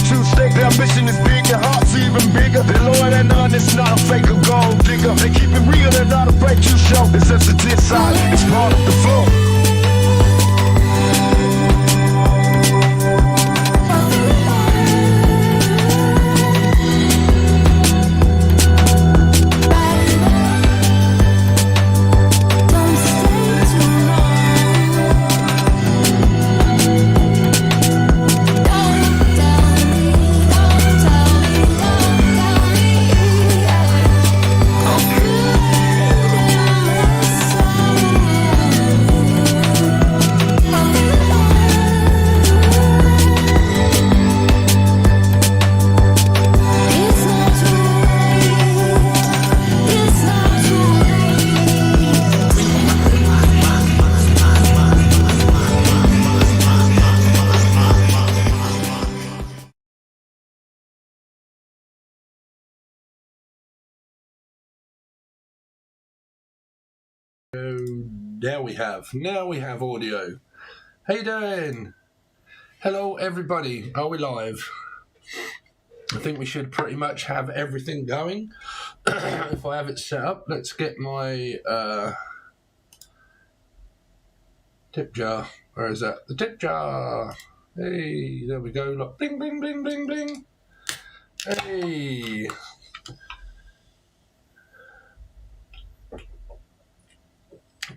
to stake. Their ambition is big, their hearts are even bigger. They're loyal and honest, not a fake or gold digger. They keep it real, they're not afraid to show. The sensitive side, it's part of the flow. Now we have audio. How you doing? Hello everybody. Are we live? I think we should pretty much have everything going. If I have it set up, let's get my tip jar. Where is that? The tip jar. Hey, there we go. Look, bling, bling, bling, bling, bling. Hey.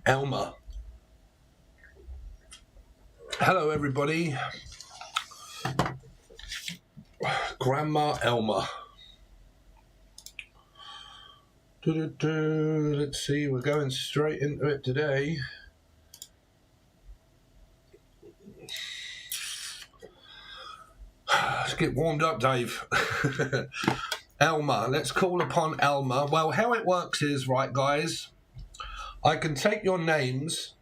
Elma. Hello everybody. Grandma Elma. Let's see, we're going straight into it today. Let's get warmed up, Dave. Elma, let's call upon Elma. Well, how it works is, right guys, I can take your names,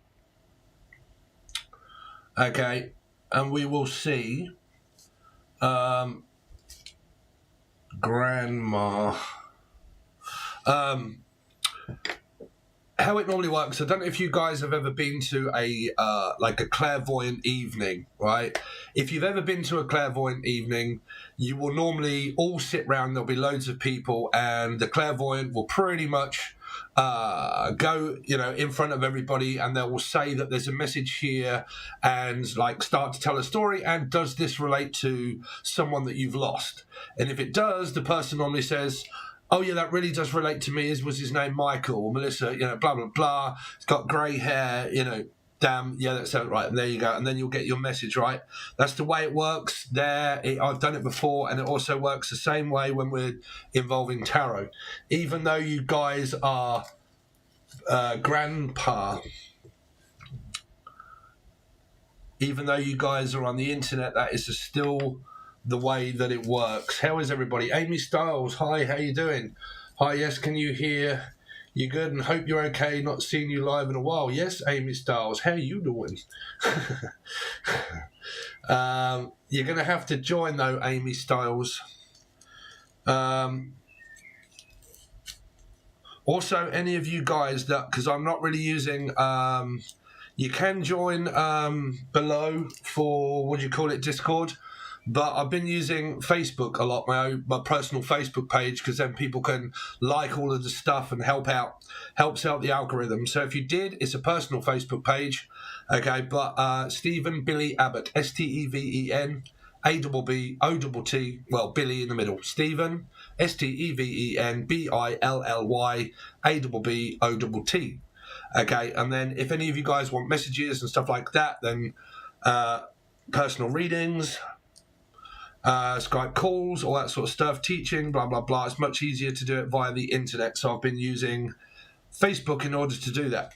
okay, and we will see Grandma. How it normally works, I don't know if you guys have ever been to a like a clairvoyant evening, right? If you've ever been to a clairvoyant evening, you will normally all sit round, there'll be loads of people, and the clairvoyant will pretty much go, you know, in front of everybody, and they will say that there's a message here and like start to tell a story, and does this relate to someone that you've lost? And if it does, the person normally says, oh yeah, that really does relate to me. Was his name Michael or Melissa, you know, blah blah blah, he's got grey hair, you know, damn, yeah, that sounds right. And there you go, and then you'll get your message, right? That's the way it works there. I've done it before, and it also works the same way when we're involving tarot. Even though you guys are grandpa, even though you guys are on the internet, that is still the way that it works. How is everybody? Amy Styles, hi, how you doing? Hi, yes, can you hear? You good? And hope you're okay. Not seen you live in a while. Yes, Amy Styles, how you doing? You're going to have to join though, Amy Styles. Also, any of you guys that, because I'm not really using, you can join below for, what do you call it, Discord. But I've been using Facebook a lot, my personal Facebook page, because then people can like all of the stuff and helps out the algorithm. So if you did, it's a personal Facebook page, okay. But Stephen Billy Abbott, Steven Abbott, well, Billy in the middle, Stephen Steven Billy Abbott, okay. And then if any of you guys want messages and stuff like that, then personal readings, Skype calls, all that sort of stuff, teaching, blah, blah, blah. It's much easier to do it via the internet. So I've been using Facebook in order to do that.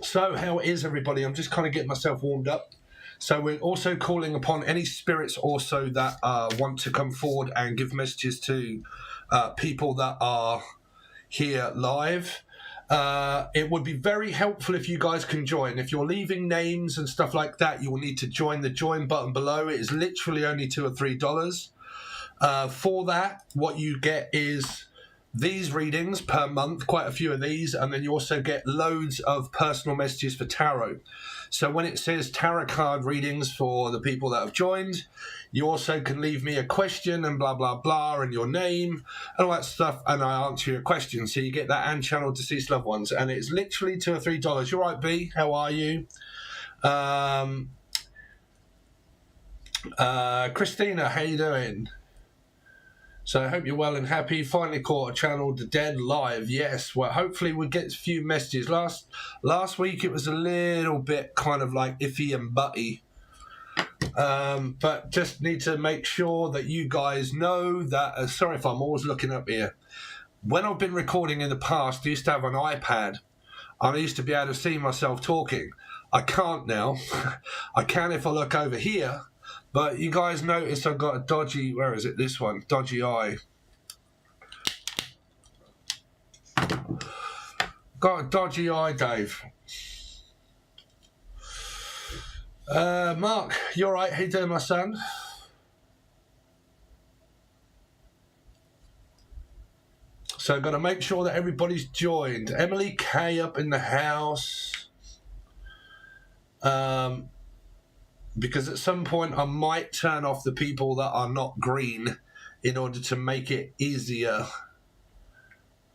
So how is everybody? I'm just kind of getting myself warmed up. So we're also calling upon any spirits also that want to come forward and give messages to people that are here live. It would be very helpful if you guys can join. If you're leaving names and stuff like that, you will need to join the join button below. It is literally only $2 or $3. For that, what you get is these readings per month, quite a few of these, and then you also get loads of personal messages for tarot. So when it says tarot card readings for the people that have joined, you also can leave me a question and blah, blah, blah, and your name and all that stuff, and I answer your question. So you get that and channel deceased loved ones, and it's literally $2 or $3. You're right, B. How are you? Christina, how you doing? So I hope you're well and happy. Finally caught a channel the dead live. Yes, well, hopefully we'll get a few messages. Last week it was a little bit kind of like iffy and butty. But just need to make sure that you guys know that, sorry if I'm always looking up here. When I've been recording in the past, I used to have an iPad. I used to be able to see myself talking. I can't now. I can if I look over here. But you guys notice I've got a dodgy, where is it, this one, dodgy eye. Got a dodgy eye, Dave. Mark, you all right? How you doing, my son? So I've got to make sure that everybody's joined. Emily K up in the house. Because at some point I might turn off the people that are not green in order to make it easier.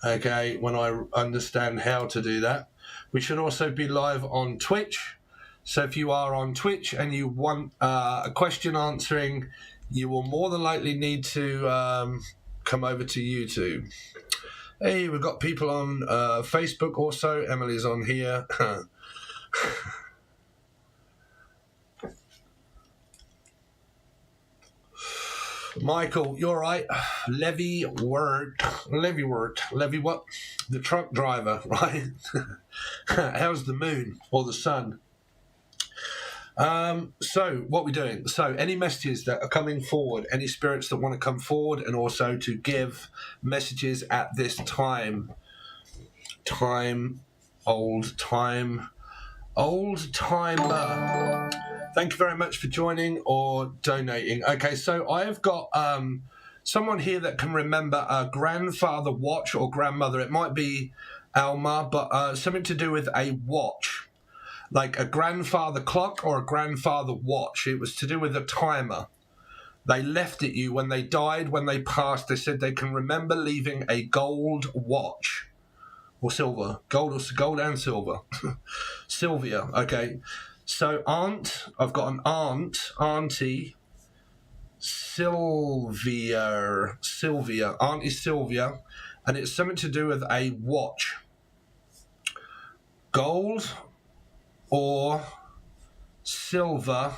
Okay, when I understand how to do that. We should also be live on Twitch. So if you are on Twitch and you want a question answering, you will more than likely need to come over to YouTube. Hey, we've got people on Facebook also. Emily's on here. Michael, you're right. Levy what? The truck driver, right? How's the moon or the sun? So what we're doing. So any messages that are coming forward, any spirits that want to come forward, and also to give messages at this time. Old timer. Thank you very much for joining or donating. Okay, so I've got someone here that can remember a grandfather watch or grandmother. It might be Alma, but something to do with a watch, like a grandfather clock or a grandfather watch. It was to do with a timer. They left it you when they died, when they passed. They said they can remember leaving a gold watch. Or silver. Gold and silver. Sylvia, okay. So I've got an auntie, Sylvia, Auntie Sylvia, and it's something to do with a watch. Gold or silver,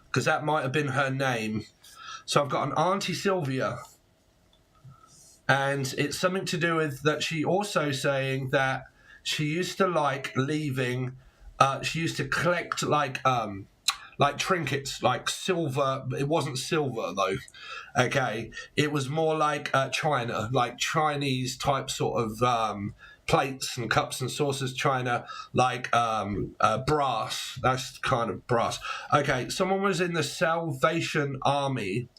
because that might have been her name. So I've got an Auntie Sylvia, and it's something to do with that. She also saying that she used to like leaving. She used to collect like trinkets, like silver. It wasn't silver though. Okay, it was more like china, like Chinese type sort of plates and cups and saucers. China, like brass. That's kind of brass. Okay, someone was in the Salvation Army.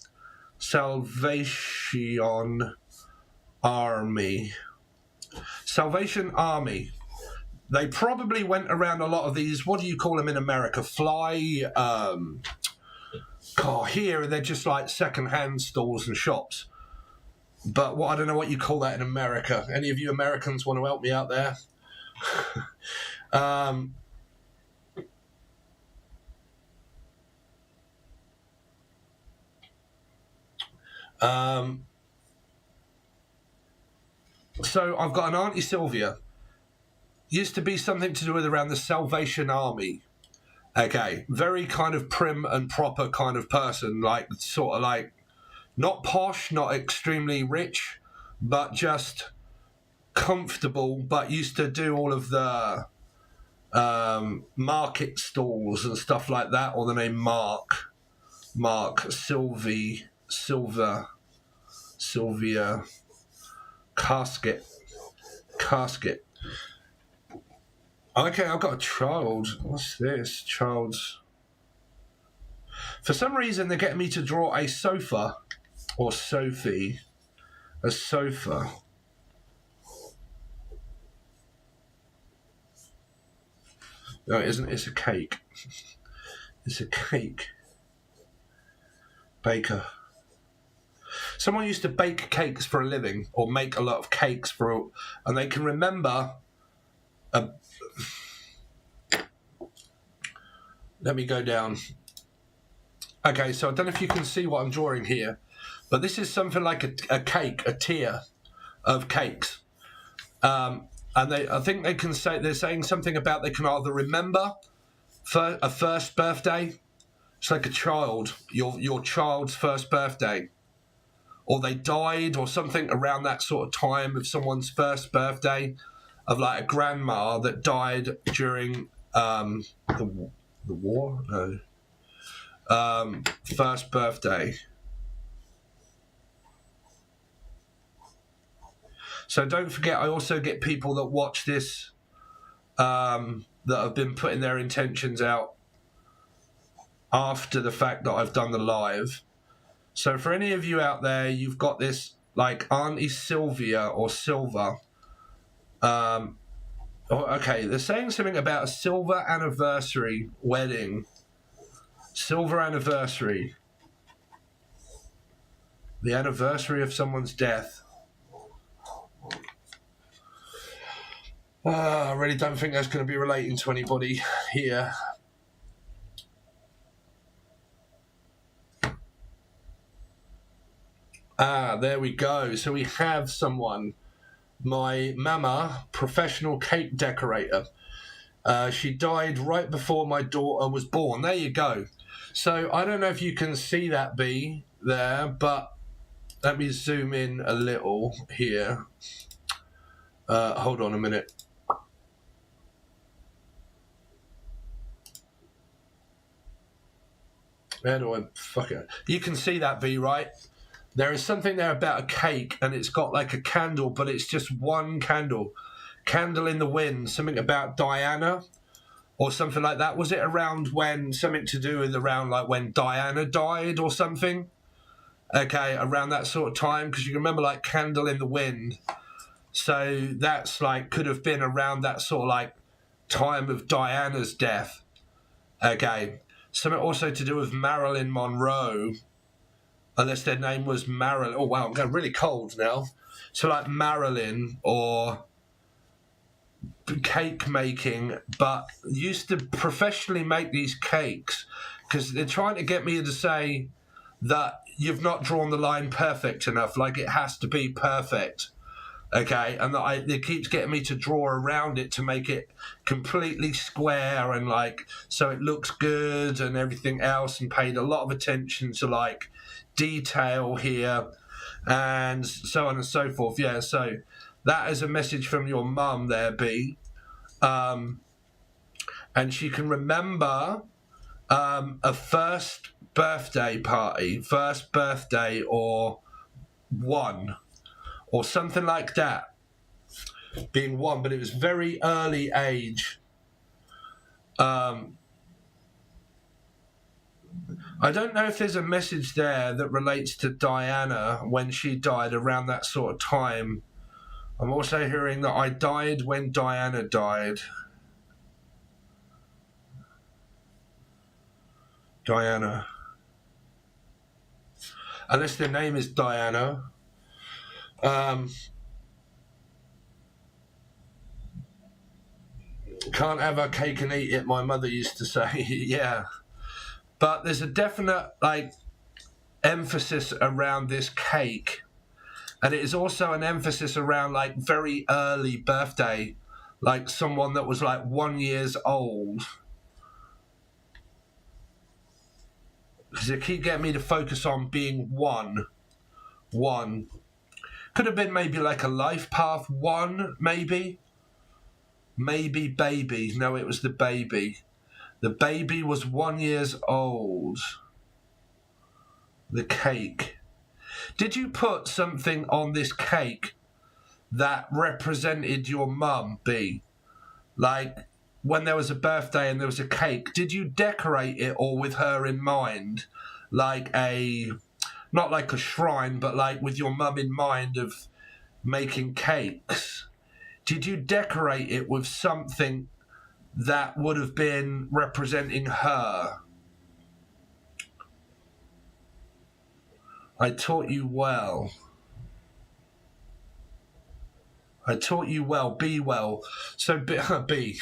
Salvation Army. They probably went around a lot of these, what do you call them in America? Here they're just like second-hand stores and shops. But I don't know what you call that in America. Any of you Americans want to help me out there? So I've got an Auntie Sylvia. Used to be something to do with around the Salvation Army. Okay, very kind of prim and proper kind of person, like sort of like not posh, not extremely rich, but just comfortable, but used to do all of the market stalls and stuff like that, or the name Mark, Sylvia, Casket. Okay, I've got a child. What's this? Child's. For some reason, they're getting me to draw a sofa or Sophie. A sofa. No, it isn't. It's a cake. It's a cake. Baker. Someone used to bake cakes for a living, or make a lot of cakes and they can remember. Let me go down. Okay, so I don't know if you can see what I'm drawing here, but this is something like a cake, a tier of cakes. And I think they can say, they're saying something about they can either remember a first birthday. It's like a child, your child's first birthday, or they died, or something around that sort of time of someone's first birthday, of like a grandma that died during the war. No, first birthday. So don't forget, I also get people that watch this that have been putting their intentions out after the fact that I've done the live. So for any of you out there, you've got this like Auntie Sylvia or Silva. Okay, they're saying something about a silver anniversary wedding. Silver anniversary. The anniversary of someone's death. I really don't think that's going to be relating to anybody here. There we go. So we have someone. My mama, professional cake decorator. She died right before my daughter was born. There you go. So I don't know if you can see that B there, but let me zoom in a little here. Hold on a minute. Where do I fuck it? You can see that B, right? There is something there about a cake, and it's got like a candle, but it's just one candle. Candle in the wind, something about Diana or something like that. Was it around when, something to do with around like when Diana died or something? Okay, around that sort of time, because you remember like candle in the wind. So that's like, could have been around that sort of like time of Diana's death. Okay, something also to do with Marilyn Monroe. Unless their name was Marilyn. Oh, wow, I'm going really cold now. So like Marilyn or cake making, but used to professionally make these cakes because they're trying to get me to say that you've not drawn the line perfect enough. Like it has to be perfect. Okay, and that it keeps getting me to draw around it to make it completely square and like so it looks good and everything else, and paid a lot of attention to like detail here and so on and so forth. Yeah, so that is a message from your mum there, B. And she can remember a first birthday party, first birthday or one or something like that being one, but it was very early age. I don't know if there's a message there that relates to Diana when she died around that sort of time. I'm also hearing that I died when Diana died. Diana. Unless their name is Diana. Can't have a cake and eat it, my mother used to say. Yeah. But there's a definite like emphasis around this cake, and it is also an emphasis around like very early birthday, like someone that was like 1 year old. Because they keep getting me to focus on being one. Could have been maybe like a life path one, maybe baby. No, it was the baby. The baby was 1 year old. The cake. Did you put something on this cake that represented your mum, B? Like, when there was a birthday and there was a cake, did you decorate it all with her in mind? Like not like a shrine, but like with your mum in mind of making cakes? Did you decorate it with something that would have been representing her. I taught you well. I taught you well. Be well. So B.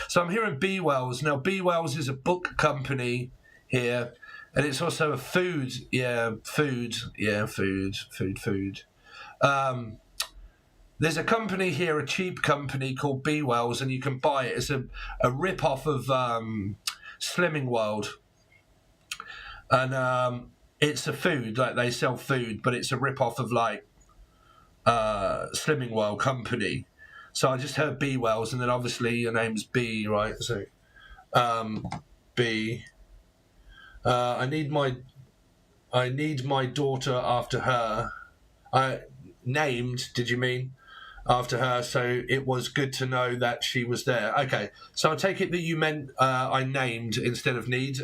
So I'm here in B Wells. Now B Wells is a book company here, and it's also a food. Food. There's a company here, a cheap company called B Wells, and you can buy it. It's a rip-off of Slimming World. And it's a food, like they sell food, but it's a rip-off of like Slimming World company. So I just heard B Wells, and then obviously your name's B, right? So B. I need my daughter after her. Named, did you mean? After her, so it was good to know that she was there. Okay, so I take it that you meant I named instead of need,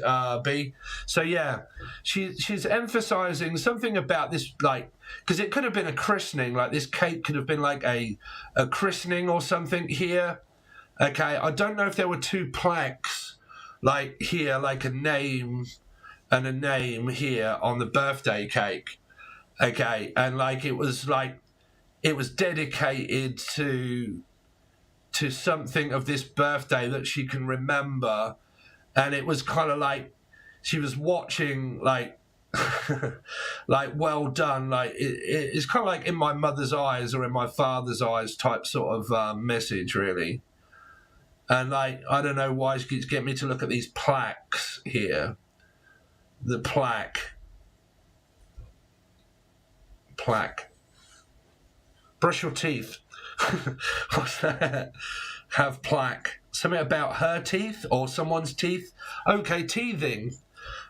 B. So yeah, she's emphasising something about this, like, because it could have been a christening, like this cake could have been like a christening or something here. Okay, I don't know if there were two plaques, like here, like a name and a name here on the birthday cake. Okay, and like it was dedicated to something of this birthday that she can remember, and it was kind of like she was watching, like like well done, like it's kind of like in my mother's eyes or in my father's eyes type sort of message, really. And like I don't know why she keeps getting me to look at these plaques here. The plaque. Brush your teeth. What's that? Have plaque. Something about her teeth or someone's teeth. Okay, teething.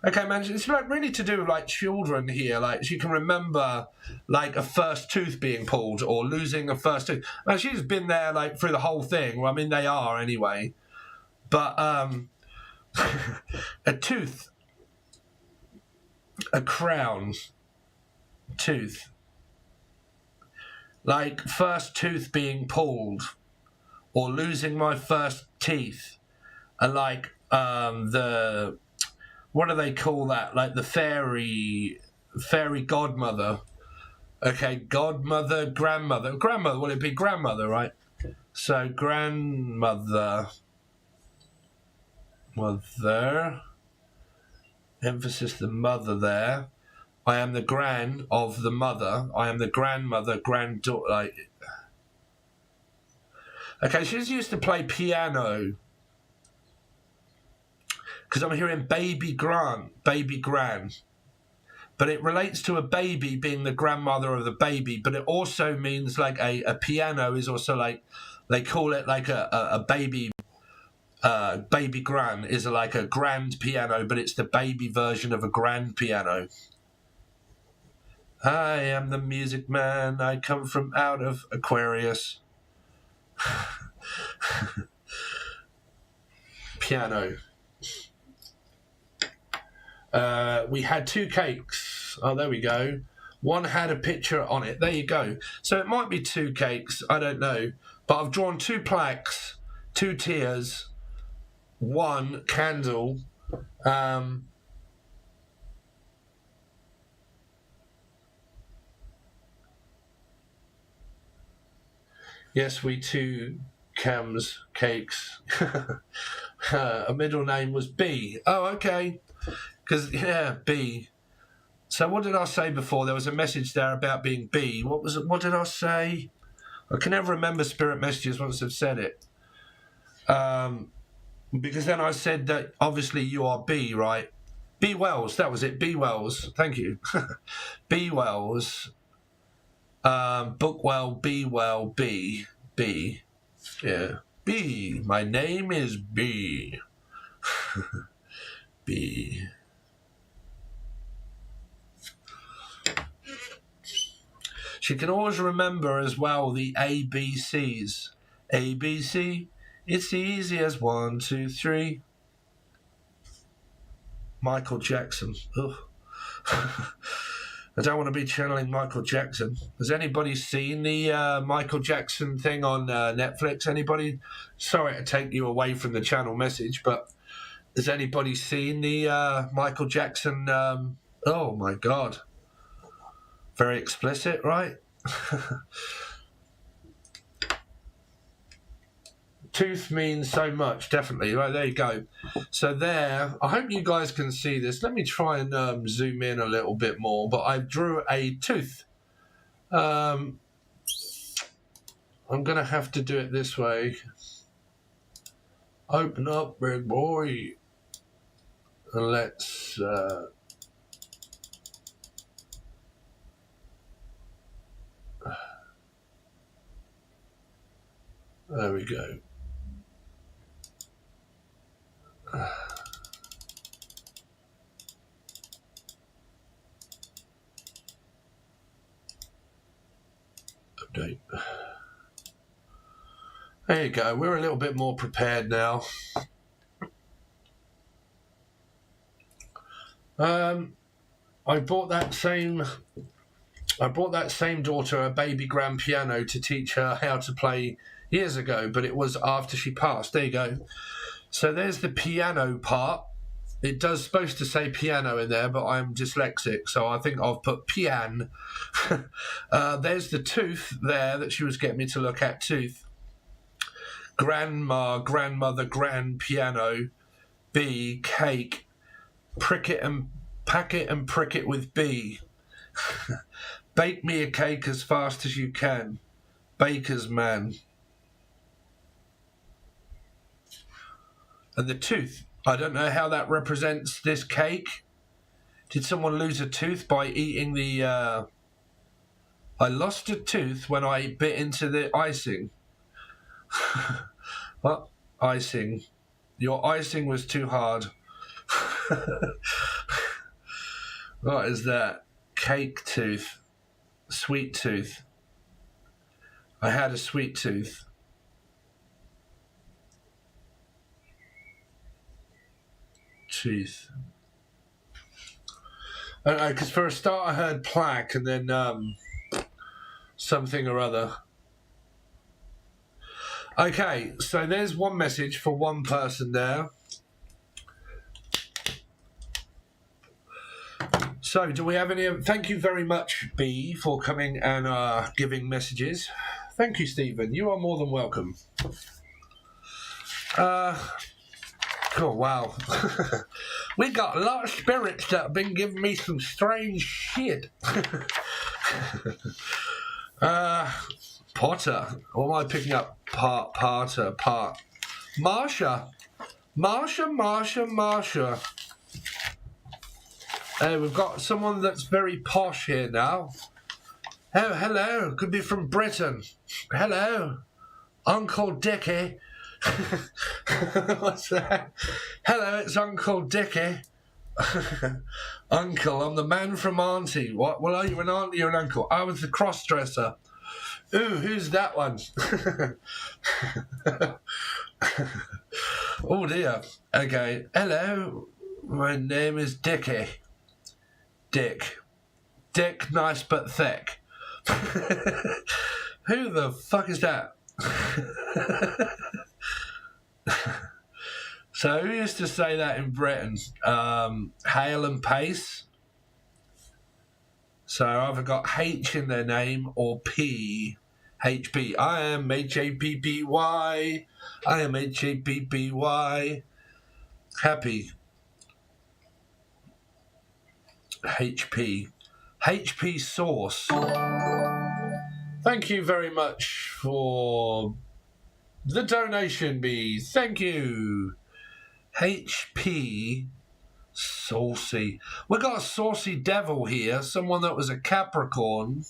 Okay, man, it's like really to do with like children here. Like she can remember like a first tooth being pulled or losing a first tooth. Now she's been there like through the whole thing. Well, I mean they are anyway. But a tooth, a crown, tooth. Like first tooth being pulled or losing my first teeth, and like the, what do they call that, like the fairy godmother. Okay, godmother, grandmother, will it be grandmother, right? So grandmother, mother, emphasis the mother there. I am the gran of the mother. I am the grandmother, granddaughter. Like, okay, she's used to play piano. Because I'm hearing baby gran. But it relates to a baby being the grandmother of the baby. But it also means like a piano is also like, they call it like a baby. Baby gran is like a grand piano, but it's the baby version of a grand piano. I am the music man. I come from out of Aquarius. Piano. We had two cakes. Oh, there we go. One had a picture on it. There you go. So it might be two cakes. I don't know. But I've drawn two plaques, two tears, one candle. Yes, we two cams, cakes. A middle name was B. Oh, okay. Because, yeah, B. So what did I say before? There was a message there about being B. What was it? What did I say? I can never remember spirit messages once I've said it. Because then I said that obviously you are B, right? B Wells, that was it. B Wells. Thank you. B Wells. Bookwell, B well, B. Yeah. B. My name is B. B. She can always remember as well the ABCs. ABC, it's easy as 1, 2, 3. Michael Jackson. Ugh. I don't want to be channeling Michael Jackson. Has anybody seen the Michael Jackson thing on Netflix? Anybody? Sorry to take you away from the channel message, but has anybody seen the Michael Jackson? Oh my God. Very explicit, right? Tooth means so much, definitely. Right, there you go. So there, I hope you guys can see this. Let me try and zoom in a little bit more, but I drew a tooth. I'm going to have to do it this way. Open up, big boy. And let's... there we go. Update. There you go. We're a little bit more prepared now. I bought that same daughter a baby grand piano to teach her how to play years ago, but it was after she passed. There you go. So there's the piano part. It does supposed to say piano in there, but I'm dyslexic, so I think I've put pian. There's the tooth there that she was getting me to look at, tooth. Grandma, grandmother, grand piano, B, cake, prick it and pack it and prick it with B. Bake me a cake as fast as you can. Baker's man. And the tooth. I don't know how that represents this cake. Did someone lose a tooth by eating the... I lost a tooth when I bit into the icing. What? Icing. Your icing was too hard. What is that? Cake tooth. Sweet tooth. I had a sweet tooth. Tooth. I don't know, because for a start I heard plaque and then something or other. Okay, so there's one message for one person there. So, do we have any... Thank you very much, B, for coming and giving messages. Thank you, Stephen. You are more than welcome. Oh, wow. We got a lot of spirits that have been giving me some strange shit. Potter. What am I picking up? Potter. Marsha. We've got someone that's very posh here now. Oh, hello. Could be from Britain. Hello. Uncle Dickie. What's that? Hello, it's Uncle Dickie. Uncle, I'm the man from Auntie. What? Well, are you an auntie or an uncle? I was the cross-dresser. Ooh, who's that one? Oh, dear. Okay. Hello. My name is Dickie. Dick, nice but thick. Who the fuck is that? So who used to say that in Britain? Hale and Pace. So I've either got H in their name or P. HP. I am H-A-P-P-Y. I am H-A-P-P-Y. Happy. HP Sauce. Thank you very much for the donation, B. Thank you. HP Saucy. We got a saucy devil here. Someone that was a Capricorn.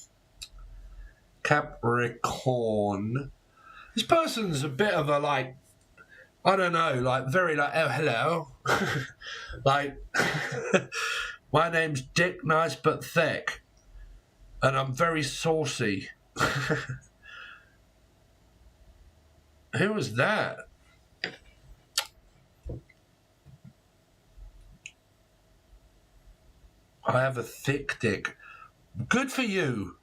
This person's a bit of a, like, I don't know, like, very, like, oh, hello. Like, my name's Dick, nice but thick. And I'm very saucy. Who was that? I have a thick dick. Good for you.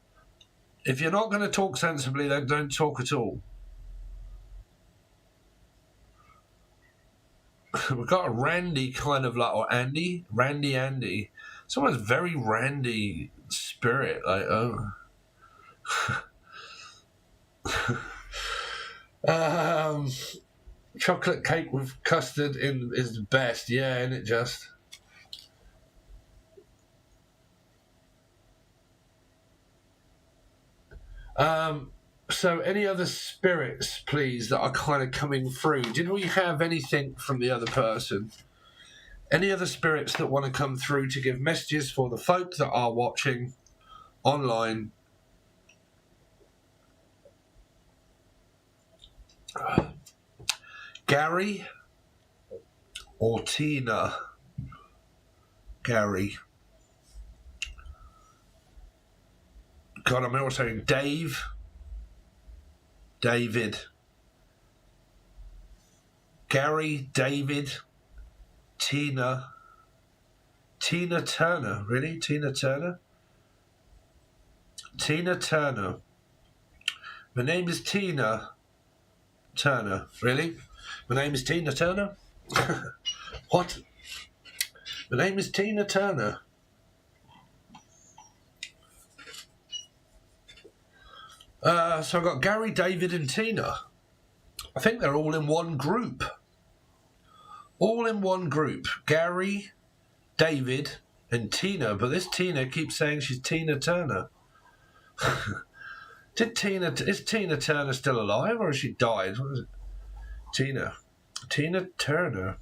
If you're not going to talk sensibly, then don't talk at all. We've got a Randy kind of like, or Andy. Someone's very Randy spirit, like, oh. Chocolate cake with custard in is the best, yeah, isn't it just? So any other spirits, please, that are kind of coming through? Did we have anything from the other person? Any other spirits that want to come through to give messages for the folk that are watching online? Gary or Tina? Gary. God, I'm also saying David, Gary, David, Tina Turner. Really? Tina Turner? Tina Turner. My name is Tina Turner. Really? My name is Tina Turner? What? My name is Tina Turner. So I've got Gary, David and Tina. I think they're all in one group. All in one group. Gary, David and Tina. But this Tina keeps saying she's Tina Turner. Is Tina Turner still alive or has she died? What is it? Tina Turner.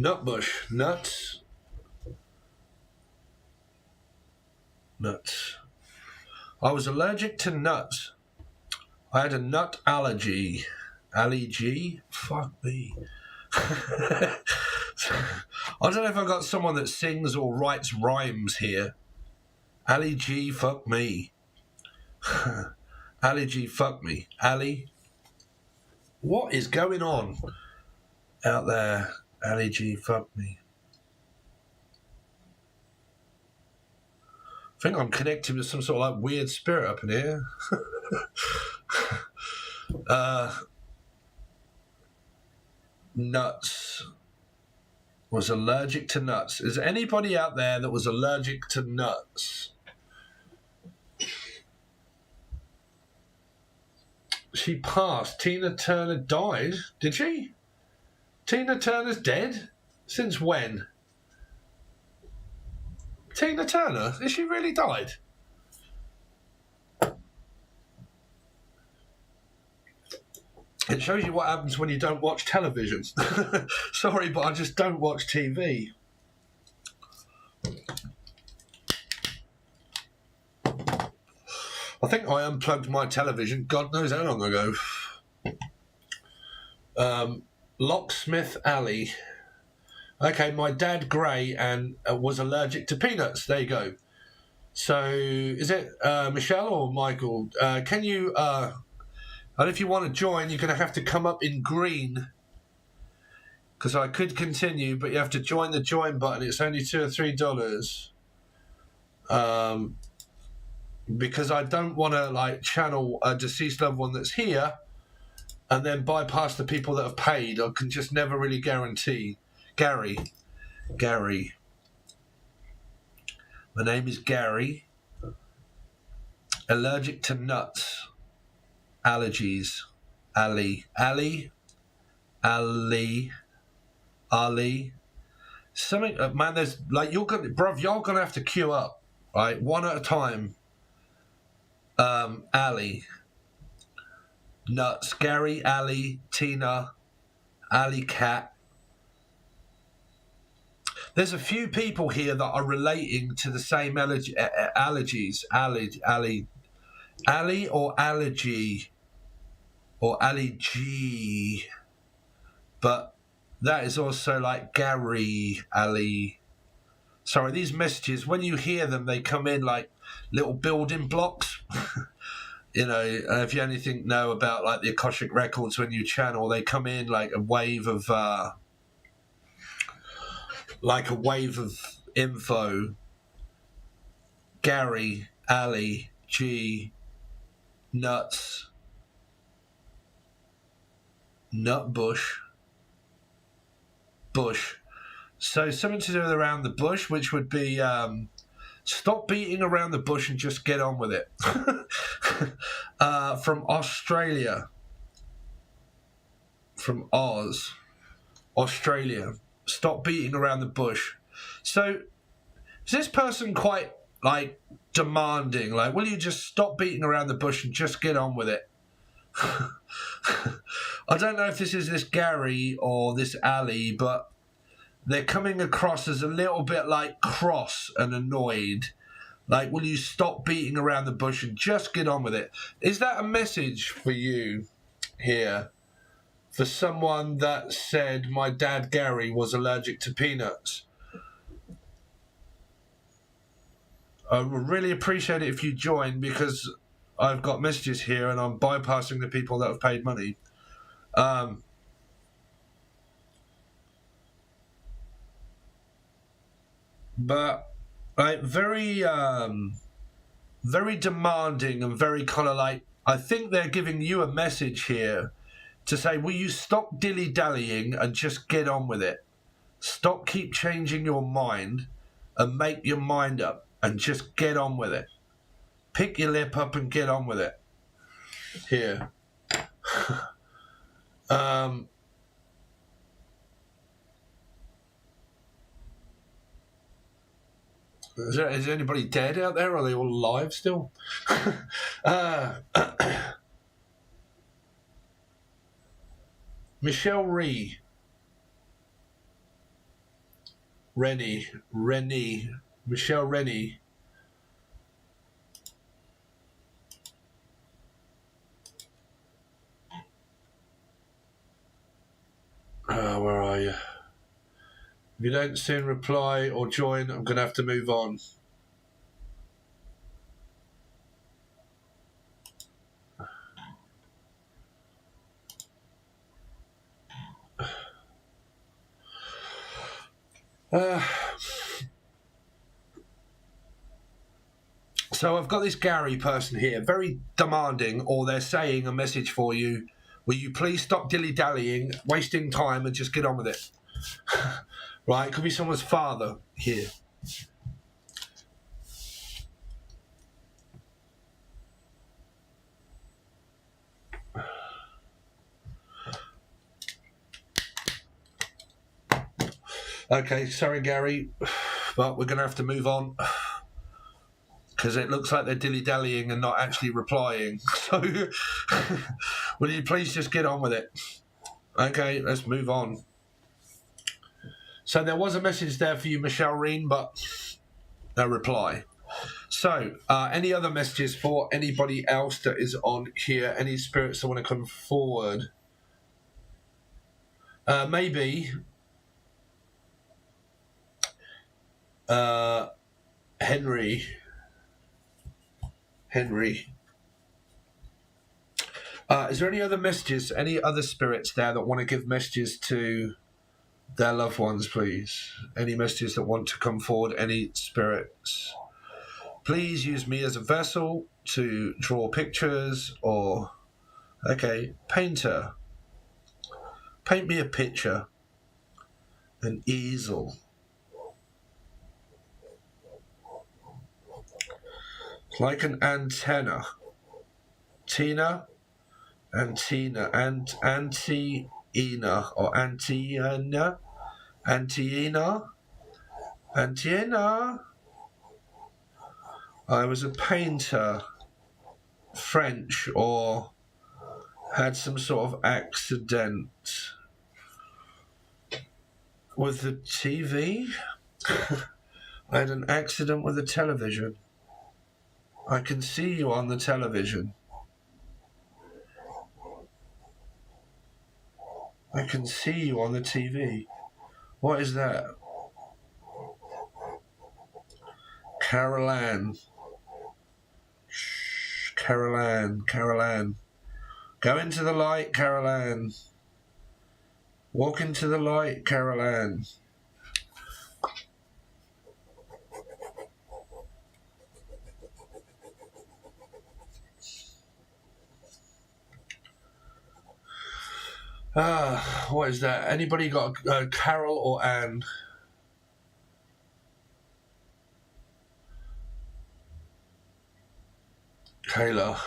Nutbush. Nuts. I was allergic to nuts. I had a nut allergy. Allergy? Fuck me. I don't know if I've got someone that sings or writes rhymes here. Allergy, fuck me. Allergy, fuck me. Ali. What is going on out there? Allergy, fuck me. I think I'm connected with some sort of like weird spirit up in here. Nuts. Was allergic to nuts. Is there anybody out there that was allergic to nuts? She passed. Tina Turner died. Did she? Tina Turner's dead? Since when? Tina Turner? Has she really died? It shows you what happens when you don't watch television. Sorry, but I just don't watch TV. I think I unplugged my television God knows how long ago. Locksmith Alley. Okay, my dad, Gray, and was allergic to peanuts. There you go. So, is it Michelle or Michael? Can you... and if you want to join, you're going to have to come up in green. Because I could continue, but you have to join the join button. It's only $2 or $3. Because I don't want to, like, channel a deceased loved one that's here and then bypass the people that have paid. I can just never really guarantee... Gary. My name is Gary. Allergic to nuts. Allergies. Ali. Something, man, there's, like, you're going to have to queue up, right? One at a time. Ali. Nuts. Gary, Ali, Tina, Ali Cat. There's a few people here that are relating to the same allergies. Ali or allergy. Or allergy. But that is also like Gary, Ali. Sorry, these messages, when you hear them, they come in like little building blocks. You know, if you anything know about like the Akashic records, when you channel, they come in like a wave of like a wave of info. Gary, Ali, G, Nuts, Nutbush, Bush. So something to do with around the bush, which would be stop beating around the bush and just get on with it. From Australia. From Oz. Australia. Stop beating around the bush. So is this person quite like demanding? Like, will you just stop beating around the bush and just get on with it? I don't know if this is this Gary or this Ali, but they're coming across as a little bit like cross and annoyed. Like, will you stop beating around the bush and just get on with it? Is that a message for you here? For someone that said my dad Gary was allergic to peanuts? I would really appreciate it if you join, because I've got messages here and I'm bypassing the people that have paid money. But like very demanding and very kind of like, I think they're giving you a message here to say, will you stop dilly-dallying and just get on with it? Stop keep changing your mind and make your mind up and just get on with it. Pick your lip up and get on with it. Here. Is anybody dead out there? Are they all alive still? Michelle Rennie, Michelle Rennie. Where are you? If you don't soon reply or join, I'm going to have to move on. So I've got this Gary person here, very demanding, or they're saying a message for you. Will you please stop dilly-dallying, wasting time, and just get on with it? Right, it could be someone's father here. Okay, sorry, Gary, but we're going to have to move on, because it looks like they're dilly-dallying and not actually replying. So, will you please just get on with it? Okay, let's move on. So there was a message there for you, Michelle Reen, but no reply. So, any other messages for anybody else that is on here? Any spirits that want to come forward? Maybe... Henry. Is there any other messages, any other spirits there that want to give messages to their loved ones, please? Any messages that want to come forward, any spirits? Please use me as a vessel to draw pictures or... Okay, painter. Paint me a picture. An easel. Like an antenna. Antina, or Antiena. I was a painter, French, or had some sort of accident with the TV. I had an accident with the television. I can see you on the television. I can see you on the TV. What is that? Caroline. Shh, Caroline. Go into the light, Caroline. Walk into the light, Caroline. What is that? Anybody got Carol or Anne? Kayla.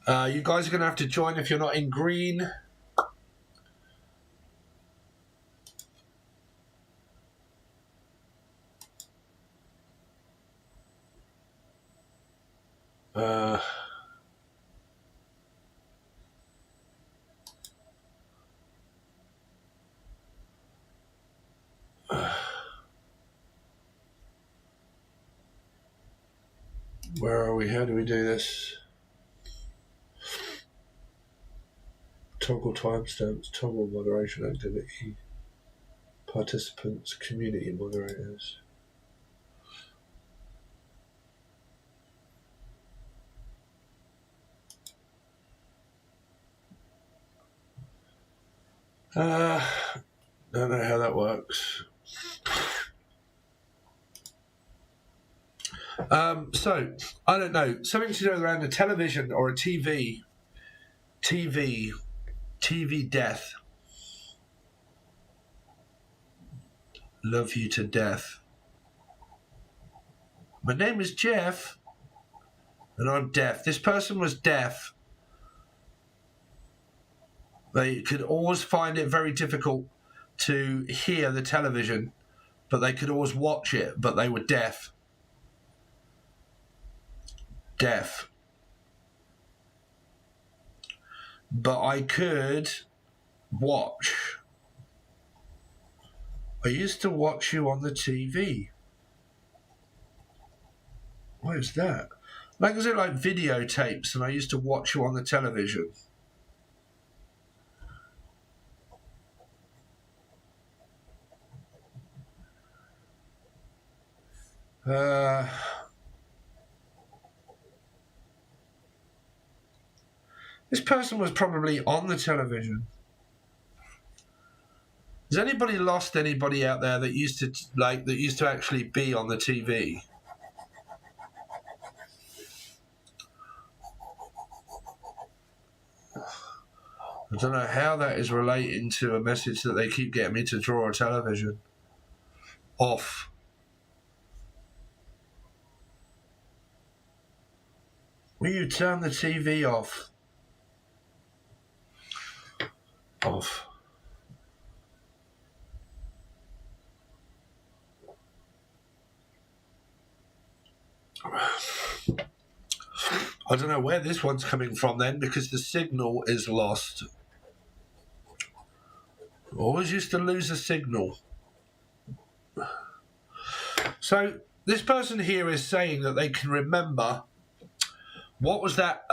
You guys are going to have to join if you're not in green. Where are we? How do we do this? Toggle timestamps, toggle moderation activity, participants, community moderators. Don't know how that works. So I don't know, something to do around a television or a TV death. Love you to death. My name is Jeff, and I'm deaf. This person was deaf. They could always find it very difficult to hear the television, but they could always watch it, but they were deaf. Deaf. But I could watch. I used to watch you on the TV. What is that? Like, is it like videotapes, and I used to watch you on the television? This person was probably on the television. Has anybody lost anybody out there that used to actually be on the TV? I don't know how that is relating to a message that they keep getting me to draw a television off. Will you turn the TV off? Off. I don't know where this one's coming from then, because the signal is lost. Always used to lose a signal. So this person here is saying that they can remember what was that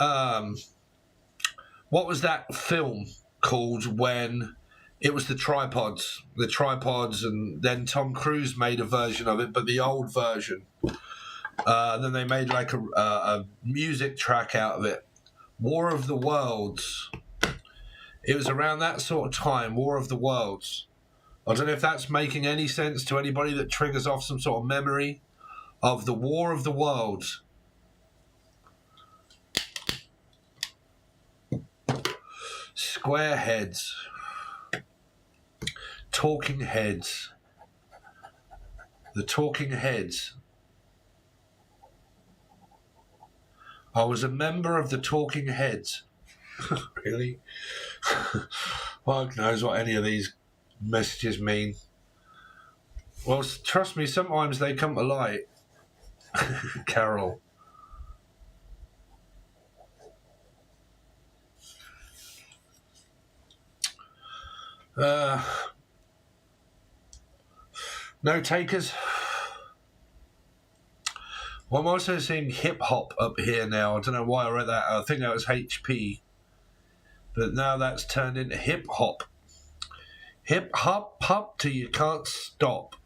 film called when it was the tripods, and then Tom Cruise made a version of it, but the old version. Then they made like a music track out of it. War of the Worlds. It was around that sort of time, War of the Worlds. I don't know if that's making any sense to anybody that triggers off some sort of memory of the War of the Worlds. Square heads. Talking heads. The talking heads. I was a member of the Talking Heads. Really? Fuck knows what any of these messages mean. Well, trust me, sometimes they come to light. Carol. No takers. Well, I'm also seeing hip hop up here now. I don't know why I read that. I think that was HP. But now that's turned into hip hop. Hip hop, hop till you can't stop.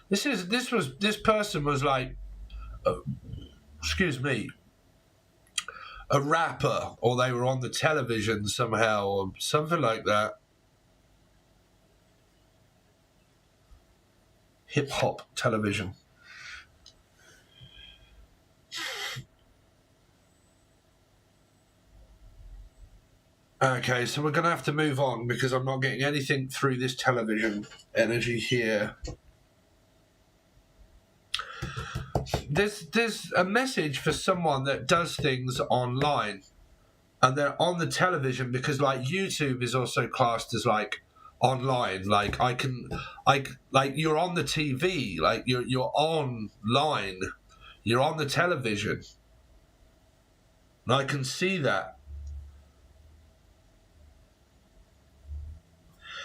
This person was like, excuse me, a rapper, or they were on the television somehow, or something like that. Hip hop television. Okay, so we're going to have to move on because I'm not getting anything through this television energy here. There's a message for someone that does things online and they're on the television, because like YouTube is also classed as like online. Like like you're on the TV, like you're online, you're on the television. And I can see that.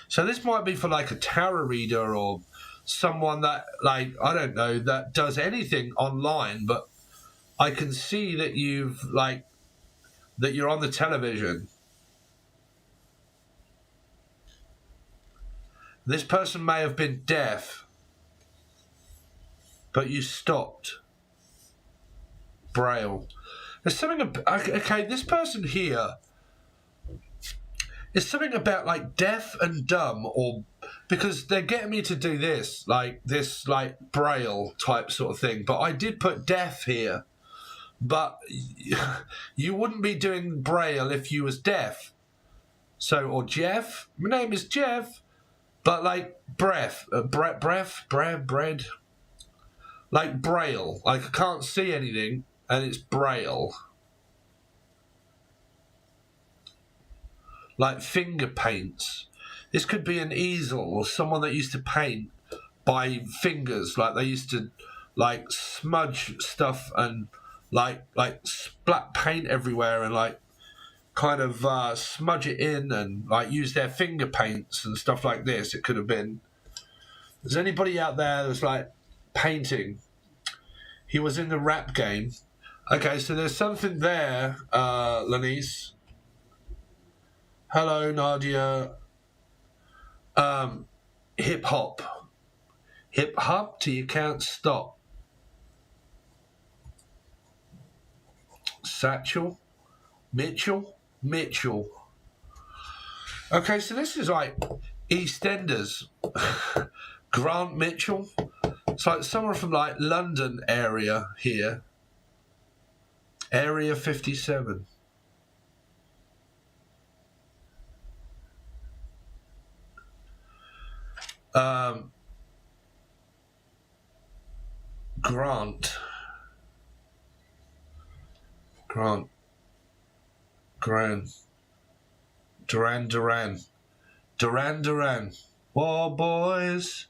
So this might be for like a tarot reader or someone that, like, I don't know, that does anything online, but I can see that that you're on the television. This person may have been deaf, but you stopped. Braille. There's something, okay, this person here, it's something about like deaf and dumb, or because they're getting me to do this like Braille type sort of thing, but I did put deaf here, but you wouldn't be doing Braille if you was deaf. So, or Jeff, my name is Jeff, but like breath, bread, like Braille, like I can't see anything and it's Braille. Like finger paints. This could be an easel or someone that used to paint by fingers. Like they used to like smudge stuff and like splat paint everywhere and like kind of smudge it in and like use their finger paints and stuff like this. It could have been. Is anybody out there that's like painting? He was in the rap game. Okay, so there's something there, Lanice. Hello, Nadia. Hip hop till you can't stop. Satchel, Mitchell. Okay, so this is like EastEnders. Grant Mitchell. It's like someone from like London area here. Area 57. Grant. Duran. War boys,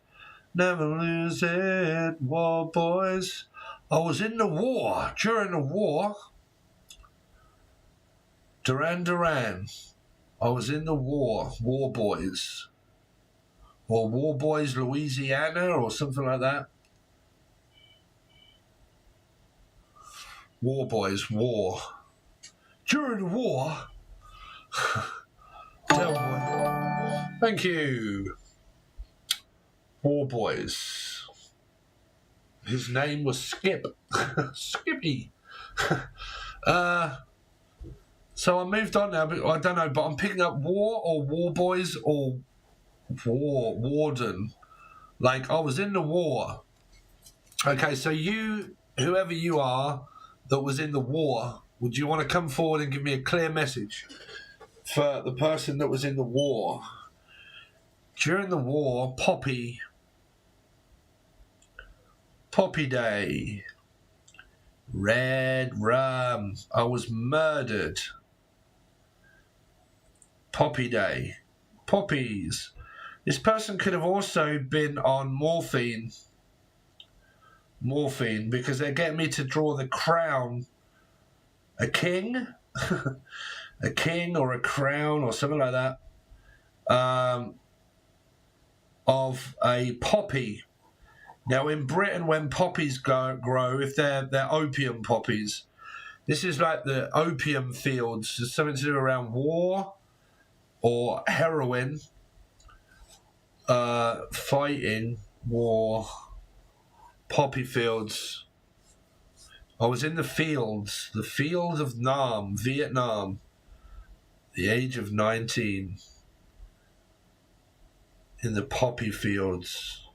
never lose it. War boys. I was in the war, during the war. Duran. I was in the war. War boys. Or War Boys Louisiana or something like that. War Boys, war. During the war. Thank you. War Boys. His name was Skip. Skippy. So I moved on now, but I don't know, but I'm picking up war or War Boys or warden. Like I was in the war. Okay, so you, whoever you are that was in the war, would you want to come forward and give me a clear message for the person that was in the war? During the war, Poppy Day, red rum, I was murdered. Poppy Day, poppies. This person could have also been on morphine because they're getting me to draw the crown. A king? A king or a crown or something like that. Of a poppy. Now in Britain, when poppies grow, if they're opium poppies, this is like the opium fields. There's something to do around war or heroin. Fighting, war, poppy fields. I was in the fields, the field of Nam, Vietnam, the age of 19, in the poppy fields.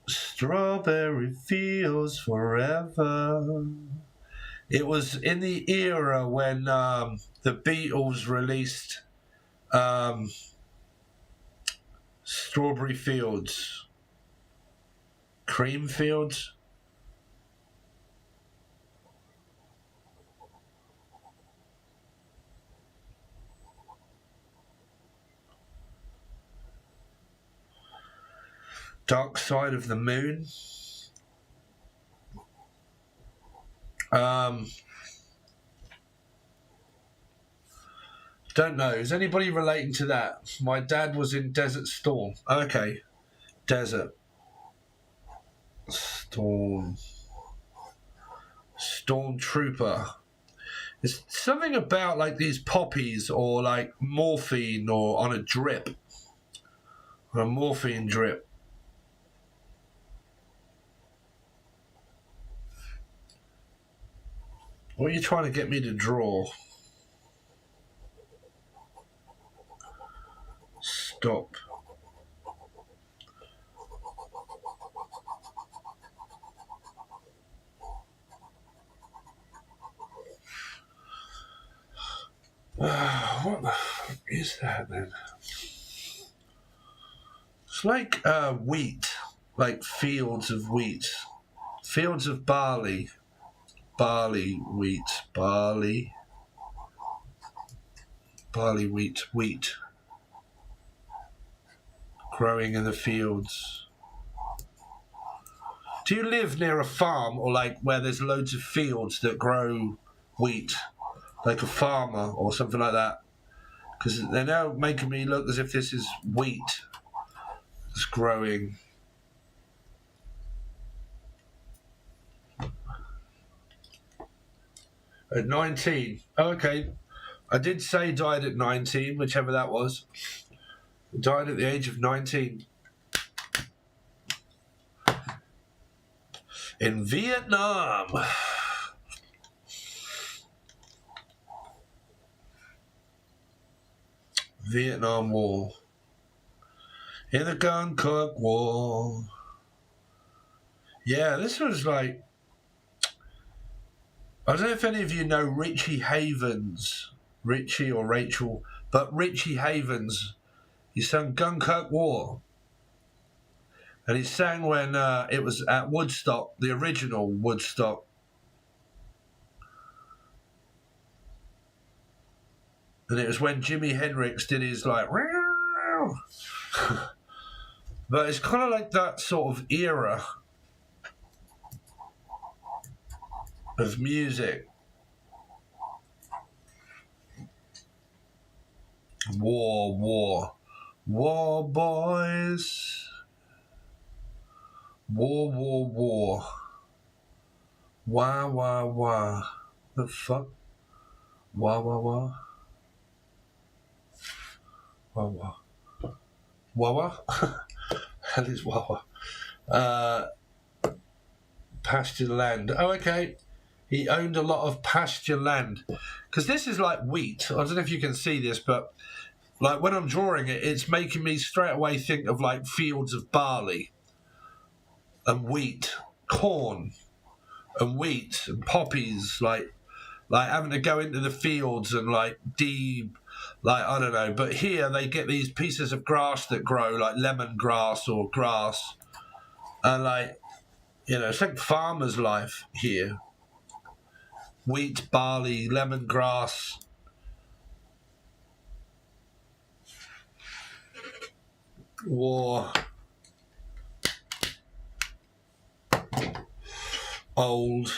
Strawberry fields forever, It was in the era when the Beatles released Strawberry Fields, Cream Fields. Dark Side of the Moon. Don't know. Is anybody relating to that? My dad was in Desert Storm. Okay. Desert Storm. Stormtrooper. It's something about like these poppies or like morphine or on a drip. On a morphine drip. What are you trying to get me to draw? Stop. What the fuck is that then? It's like wheat, like fields of wheat, fields of barley, wheat, barley, wheat, growing in the fields. Do you live near a farm or like where there's loads of fields that grow wheat? Like a farmer or something like that, because they're now making me look as if this is wheat that's growing. At 19, oh, okay. I did say died at 19, whichever that was. Died at the age of 19 in Vietnam. Vietnam War. In the Dunkirk War. Yeah, this was like... I don't know if any of you know Richie Havens. Richie or Rachel. But Richie Havens. He sang Dunkirk War. And he sang when it was at Woodstock. The original Woodstock. And it was when Jimi Hendrix did his like... But it's kind of like that sort of era of music. War, boys. War. Wah. The fuck? Wah. Wawa? Hell is Wawa? Pasture land. Oh, okay. He owned a lot of pasture land. Because this is like wheat. I don't know if you can see this, but like when I'm drawing it, it's making me straight away think of like fields of barley and wheat, corn and wheat and poppies, like having to go into the fields and like I don't know, but here they get these pieces of grass that grow, like lemongrass or grass, and like, you know, it's like farmer's life here. Wheat, barley, lemongrass. War. Old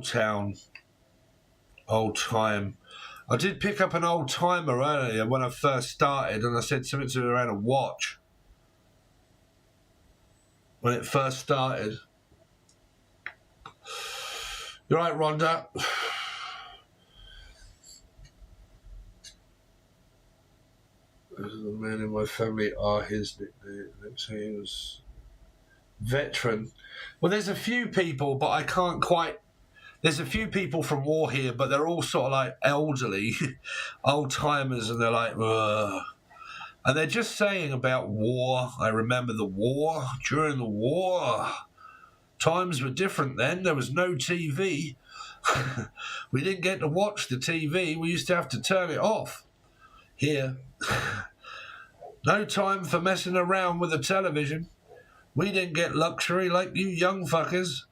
town. Old time. I did pick up an old timer earlier when I first started, and I said something to her around a watch. When it first started. You're right, Rhonda. The man in my family are his nickname. Let's say he was veteran. Well, there's a few people, but I can't quite. There's a few people from war here, but they're all sort of like elderly, old timers, and they're like, ugh. And they're just saying about war. I remember the war. During the war, Times were different then. There was no TV. We didn't get to watch the TV. We used to have to turn it off. Here. No time for messing around with the television. We didn't get luxury like you young fuckers.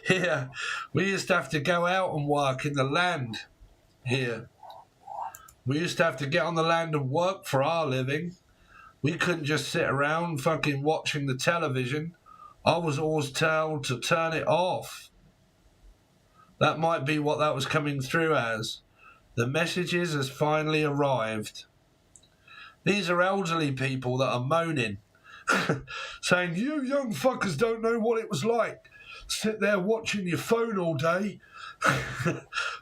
Here. We used to have to go out and work in the land. Here. We used to have to get on the land and work for our living. We couldn't just sit around fucking watching the television. I was always told to turn it off. That might be what that was coming through as. The messages has finally arrived. These are elderly people that are moaning, saying, you young fuckers don't know what it was like. Sit there watching your phone all day.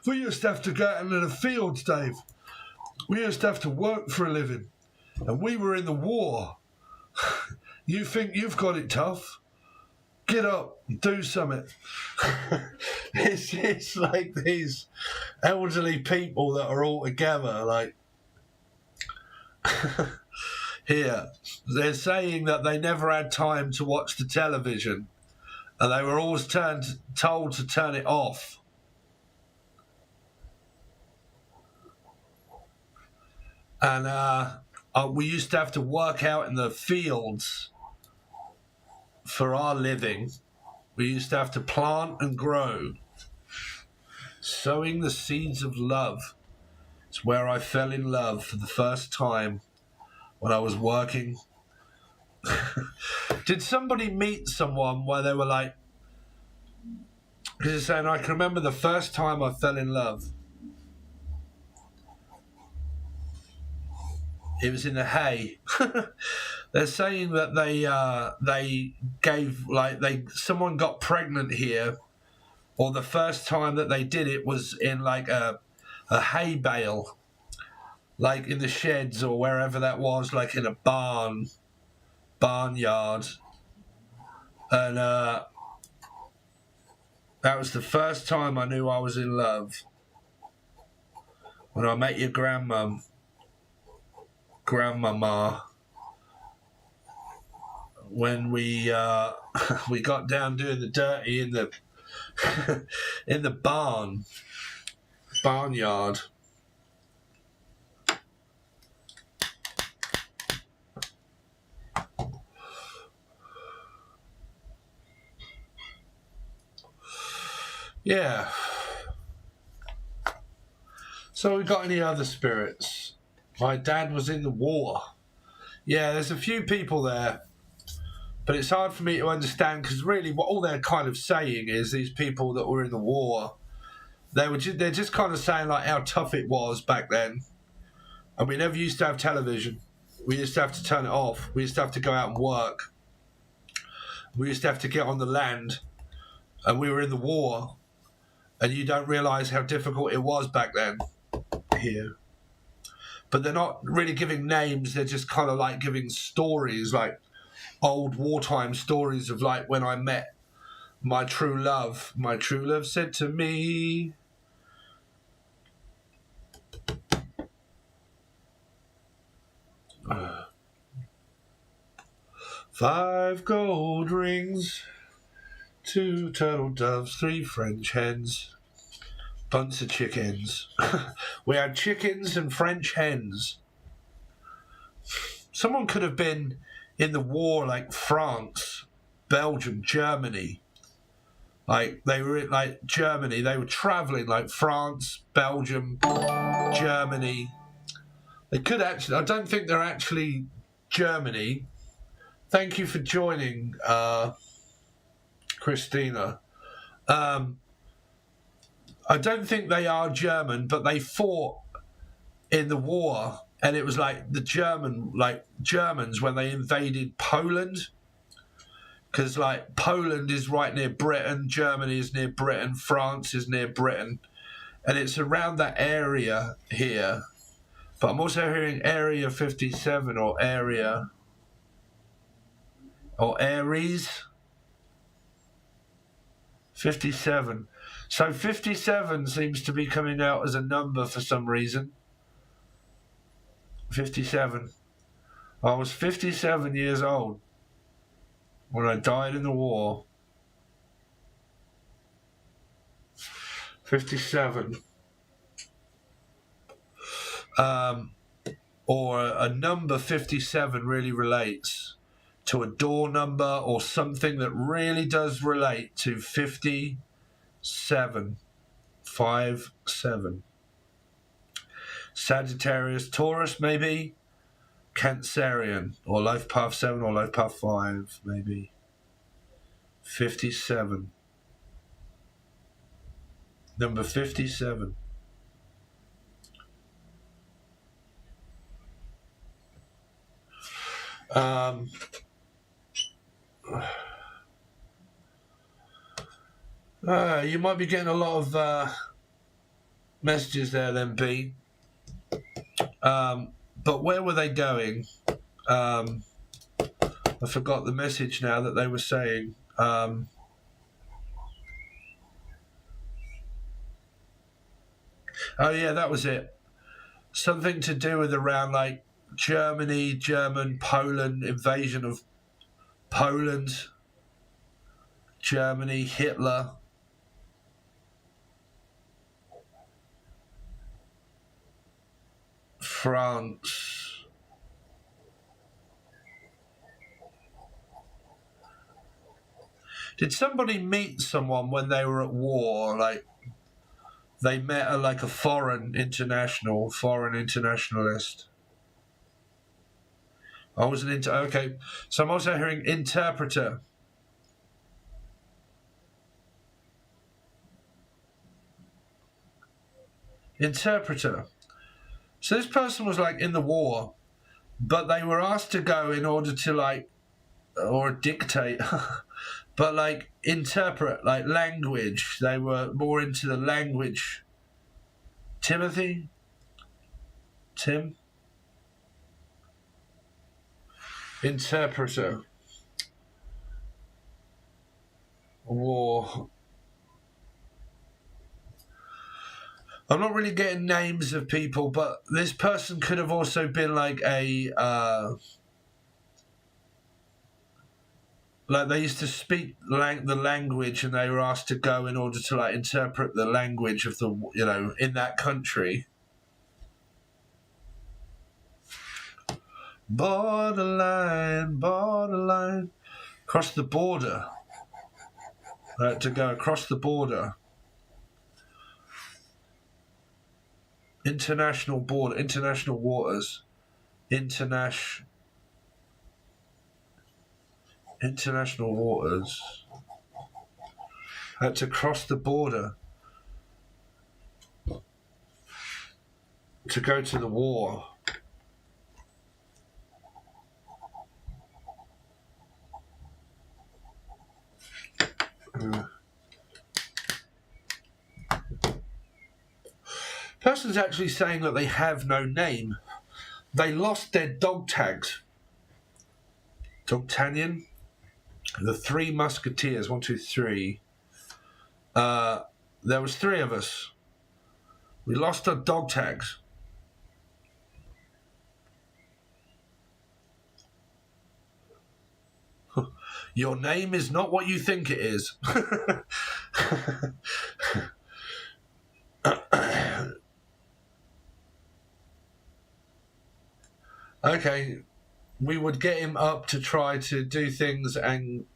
We used to have to go out into the fields, Dave. We used to have to work for a living. And we were in the war. You think you've got it tough? Get up and do something. It's like these elderly people that are all together, like... Here, they're saying that they never had time to watch the television and they were always told to turn it off. And we used to have to work out in the fields for our living. We used to have to plant and grow. Sowing the seeds of love. It's where I fell in love for the first time when I was working. Did somebody meet someone where they were like... Because you're saying, I can remember the first time I fell in love. It was in the hay. They're saying that they gave, like, someone got pregnant here, or the first time that they did it was in like a hay bale, like in the sheds or wherever that was, like in a barnyard. And that was the first time I knew I was in love. When I met your grandmama, when we we got down doing the dirty in the in the barnyard. Yeah. So we got any other spirits? My dad was in the war. Yeah, there's a few people there, but it's hard for me to understand because really what all they're kind of saying is these people that were in the war, they're just kind of saying like how tough it was back then. And we never used to have television. We used to have to turn it off. We used to have to go out and work. We used to have to get on the land, and we were in the war, and you don't realise how difficult it was back then here. But they're not really giving names, they're just kind of like giving stories, like old wartime stories of like when I met my true love. My true love said to me, "5 gold rings, 2 turtle doves, 3 French hens, bunch of chickens." We had chickens and French hens. Someone could have been in the war like France, Belgium, Germany. Like they were in like Germany. They were traveling like France, Belgium, Germany. They could actually, I don't think they're actually Germany. Thank you for joining, Christina. I don't think they are German, but they fought in the war, and it was like the Germans when they invaded Poland, because like Poland is right near Britain, Germany is near Britain, France is near Britain, and it's around that area here. But I'm also hearing Area 57 or Aries 57. So 57 seems to be coming out as a number for some reason. 57. I was 57 years old. when I died in the war. 57. Or a number 57 really relates to a door number or something that really does relate to 57. 57. Sagittarius, Taurus, maybe. Cancerian, or life path 7 or life path 5, maybe. 57. Number 57. You might be getting a lot of messages there then, B. But where were they going? I forgot the message now that they were saying. Oh yeah, that was it. Something to do with around like Germany, German, Poland, invasion of Poland, Germany, Hitler. France. Did somebody meet someone when they were at war? Like they met like a foreign internationalist. I wasn't into. Okay, so I'm also hearing interpreter. Interpreter. So this person was like in the war, but they were asked to go in order to like, or dictate, but like interpret like language. They were more into the language. Timothy? Tim? Interpreter. War. I'm not really getting names of people, but this person could have also been like a like they used to speak the language, and they were asked to go in order to like interpret the language of the in that country. Borderline, cross the border. To go across the border. International border, international waters, international waters. To cross the border. To go to the war. Person's actually saying that they have no name. They lost their dog tags. D'Artagnan, the Three Musketeers, 1, 2, 3. There was 3 of us. We lost our dog tags. Your name is not what you think it is. Okay, we would get him up to try to do things and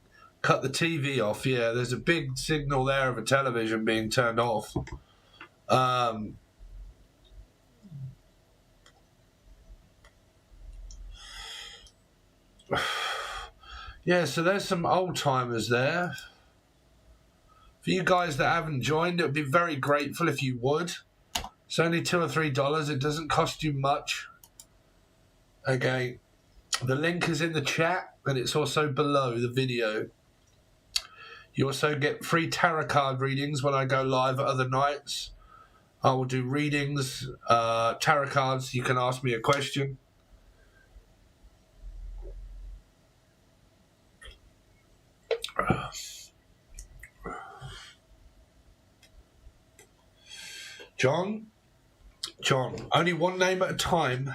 cut the TV off. Yeah, there's a big signal there of a television being turned off. Yeah, so there's some old timers there. For you guys that haven't joined, it would be very grateful if you would. It's only $2 or $3. It doesn't cost you much. Okay, the link is in the chat, and it's also below the video. You also get free tarot card readings when I go live at other nights. I will do readings, tarot cards. You can ask me a question. John, only one name at a time.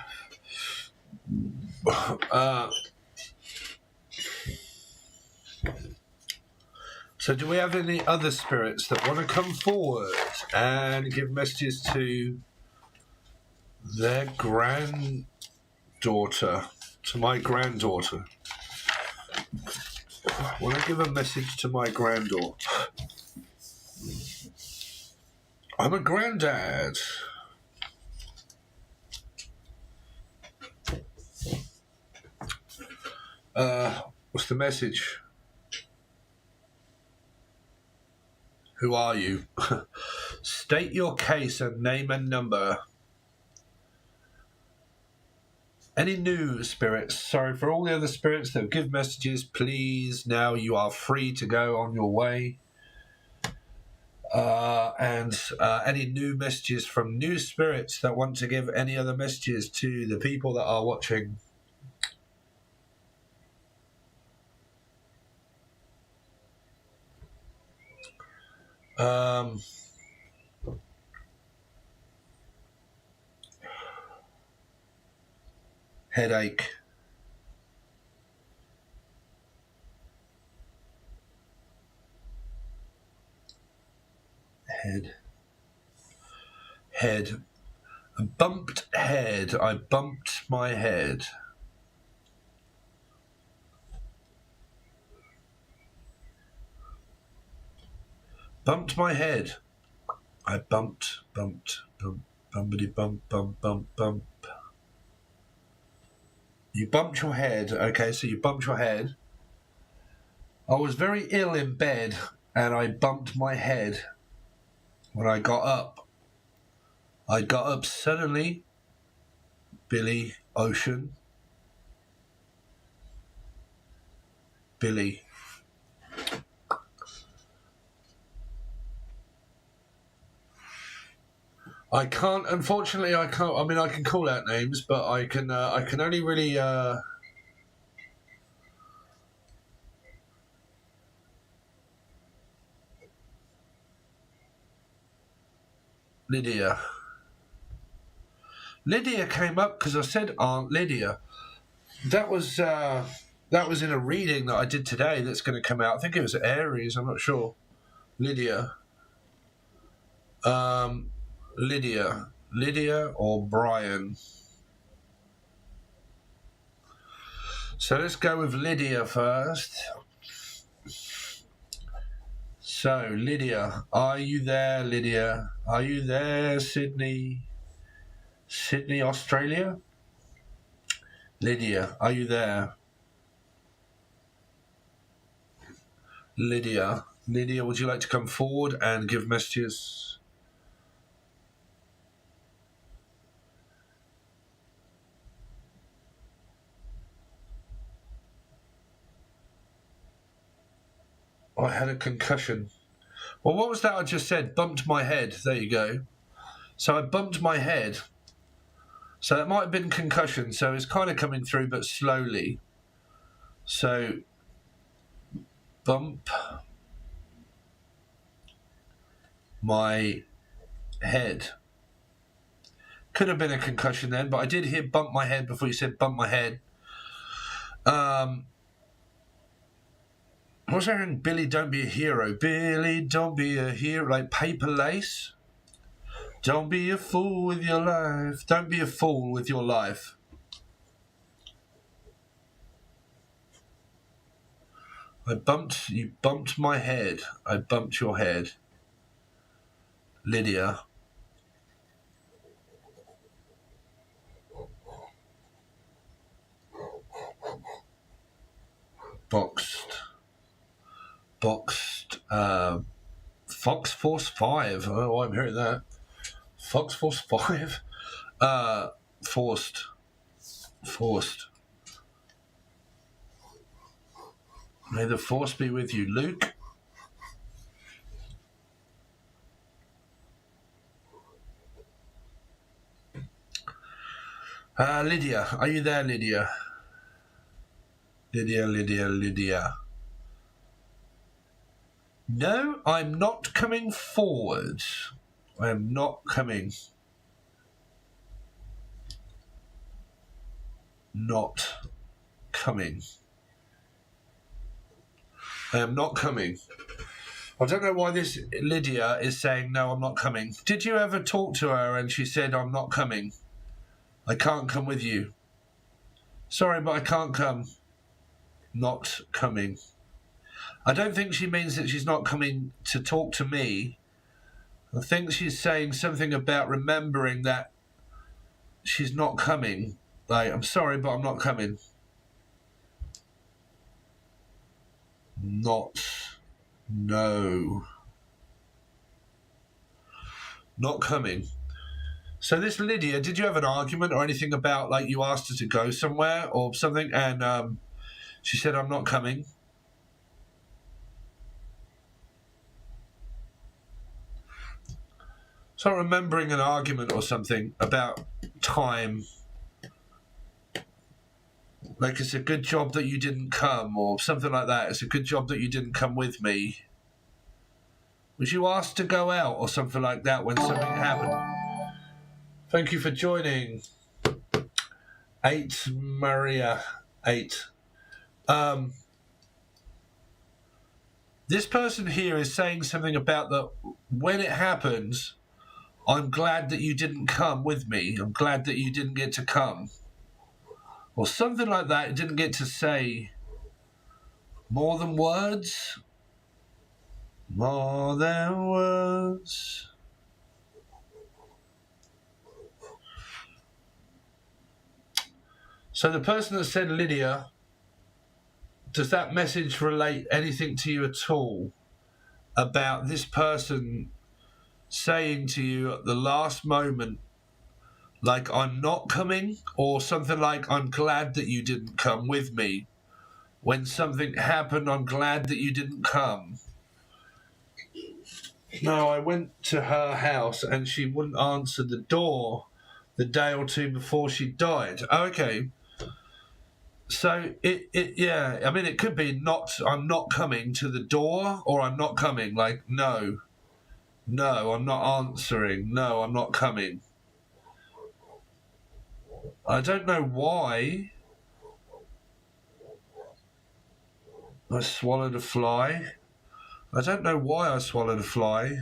So do we have any other spirits that want to come forward and give messages to their granddaughter, to my granddaughter? I want to give a message to my granddaughter. I'm a granddad. What's the message? Who are you? State your case and name and number. Any new spirits? Sorry for all the other spirits that give messages. Please, now you are free to go on your way. And any new messages from new spirits that want to give any other messages to the people that are watching. Headache. Head. A bumped head. I bumped my head. Bumped my head. I bumped, bumpity bump. You bumped your head. Okay, so you bumped your head. I was very ill in bed and I bumped my head. When I got up suddenly. Billy Ocean. Billy. Unfortunately, I can't. I mean, I can call out names, but I can only really. Lydia. Lydia came up because I said Aunt Lydia. That was in a reading that I did today. That's going to come out. I think it was Aries. I'm not sure. Lydia. Lydia or Brian. So let's go with Lydia first. So, Lydia, are you there, Lydia? Are you there, Sydney? Sydney, Australia? Lydia, are you there? Lydia, would you like to come forward and give messages? I had a concussion. Well, what was that I just said? Bumped my head. There you go. So I bumped my head. So that might have been concussion. So it's kind of coming through, but slowly. So bump my head. Could have been a concussion then, but I did hear bump my head before you said bump my head. What's that in Billy, don't be a hero? Billy, don't be a hero. Like Paper Lace. Don't be a fool with your life. Don't be a fool with your life. You bumped my head. I bumped your head. Lydia. Boxed, Fox Force 5. I don't know why I'm hearing that. Fox Force 5. Forced. May the force be with you, Luke. Lydia, are you there, Lydia? Lydia. No, I'm not coming forward. I am not coming. Not coming. I am not coming. I don't know why this Lydia is saying, no, I'm not coming. Did you ever talk to her and she said, I'm not coming? I can't come with you. Sorry, but I can't come. Not coming. I don't think she means that she's not coming to talk to me. I think she's saying something about remembering that she's not coming. Like, I'm sorry, but I'm not coming. Not. No. Not coming. So this Lydia, did you have an argument or anything about, like, you asked her to go somewhere or something and she said, I'm not coming? So I'm remembering an argument or something about time. Like, it's a good job that you didn't come or something like that. It's a good job that you didn't come with me. Was you asked to go out or something like that when something happened? Thank you for joining. 8 Maria 8. This person here is saying something about that when it happens, I'm glad that you didn't come with me. I'm glad that you didn't get to come. Or something like that. It didn't get to say more than words. More than words. So the person that said Lydia, does that message relate anything to you at all about this person saying to you at the last moment, like, I'm not coming, or something like, I'm glad that you didn't come with me. When something happened, I'm glad that you didn't come. No, I went to her house and she wouldn't answer the door the day or two before she died. Okay. So yeah, I mean, it could be not, I'm not coming to the door, or I'm not coming, like, no, I'm not answering, no, I'm not coming. I don't know why I swallowed a fly. I don't know why I swallowed a fly.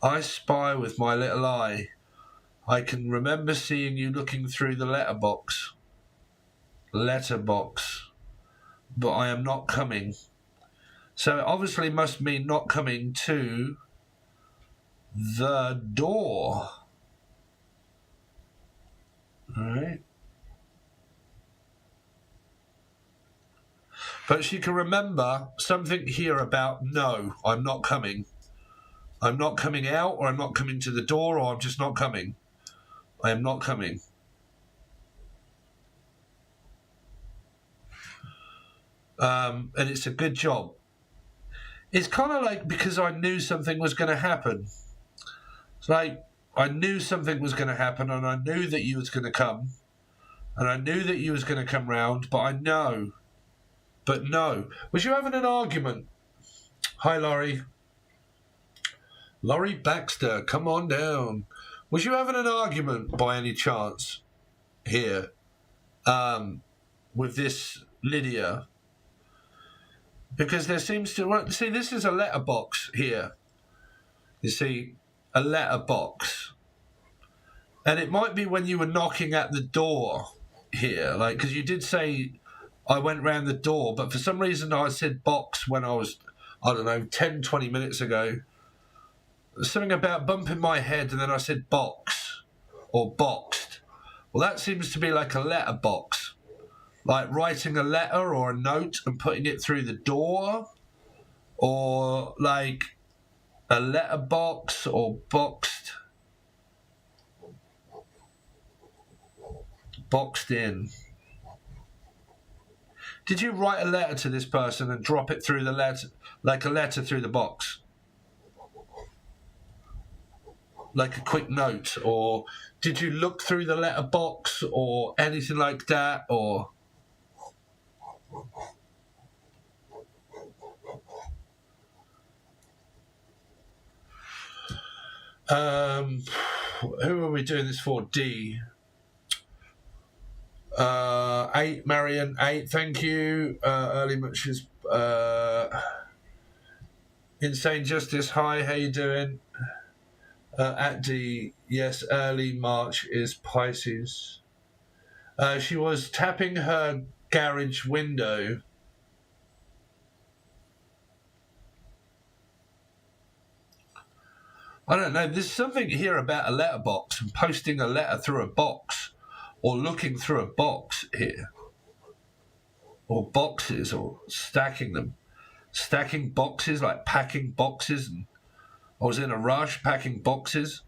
I spy with my little eye. I can remember seeing you looking through the letterbox, but I am not coming. So it obviously must mean not coming to the door. All right. But she can remember something here about, no, I'm not coming. I'm not coming out, or I'm not coming to the door, or I'm just not coming. I am not coming. And it's a good job. It's kind of like because I knew something was going to happen. It's like I knew something was going to happen, and I knew that you was going to come, and I knew that you was going to come round, but I know. But no. Was you having an argument? Hi, Laurie. Laurie Baxter, come on down. Was you having an argument by any chance here with this Lydia? Because there seems to... Well, see, this is a letterbox here. You see, a letterbox. And it might be when you were knocking at the door here, like, because you did say I went round the door, but for some reason I said box when I was, I don't know, 10, 20 minutes ago. Something about bumping my head, and then I said box or boxed. Well, that seems to be like a letterbox, like writing a letter or a note and putting it through the door, or like a letterbox or boxed in. Did you write a letter to this person and drop it through the letter, like a letter through the box? Like a quick note, or did you look through the letterbox or anything like that, or who are we doing this for? D 8 Marion 8, thank you. Early muches Insane Justice, hi, how you doing? At D, yes, early March is Pisces. She was tapping her garage window. I don't know, there's something here about a letterbox and posting a letter through a box or looking through a box here. Or boxes, or stacking them. Stacking boxes, like packing boxes. And I was in a rush packing boxes.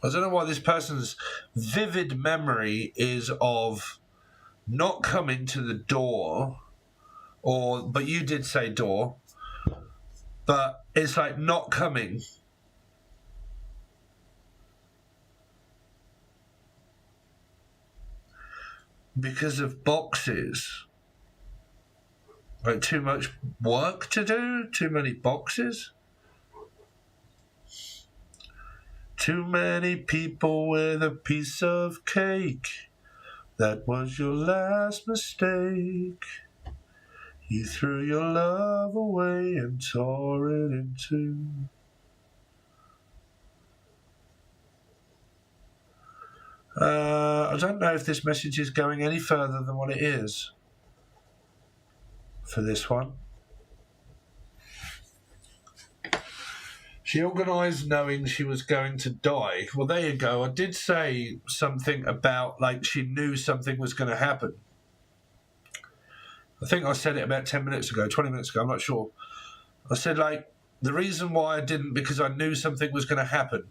I don't know why this person's vivid memory is of not coming to the door, but you did say door, but it's like not coming. Because of boxes. Like too much work to do? Too many boxes? Too many people with a piece of cake. That was your last mistake. You threw your love away and tore it in two. I don't know if this message is going any further than what it is for this one. She organised knowing she was going to die. Well, there you go. I did say something about, like, she knew something was going to happen. I think I said it about 10 minutes ago, 20 minutes ago, I'm not sure. I said, like, the reason why I didn't, because I knew something was going to happen.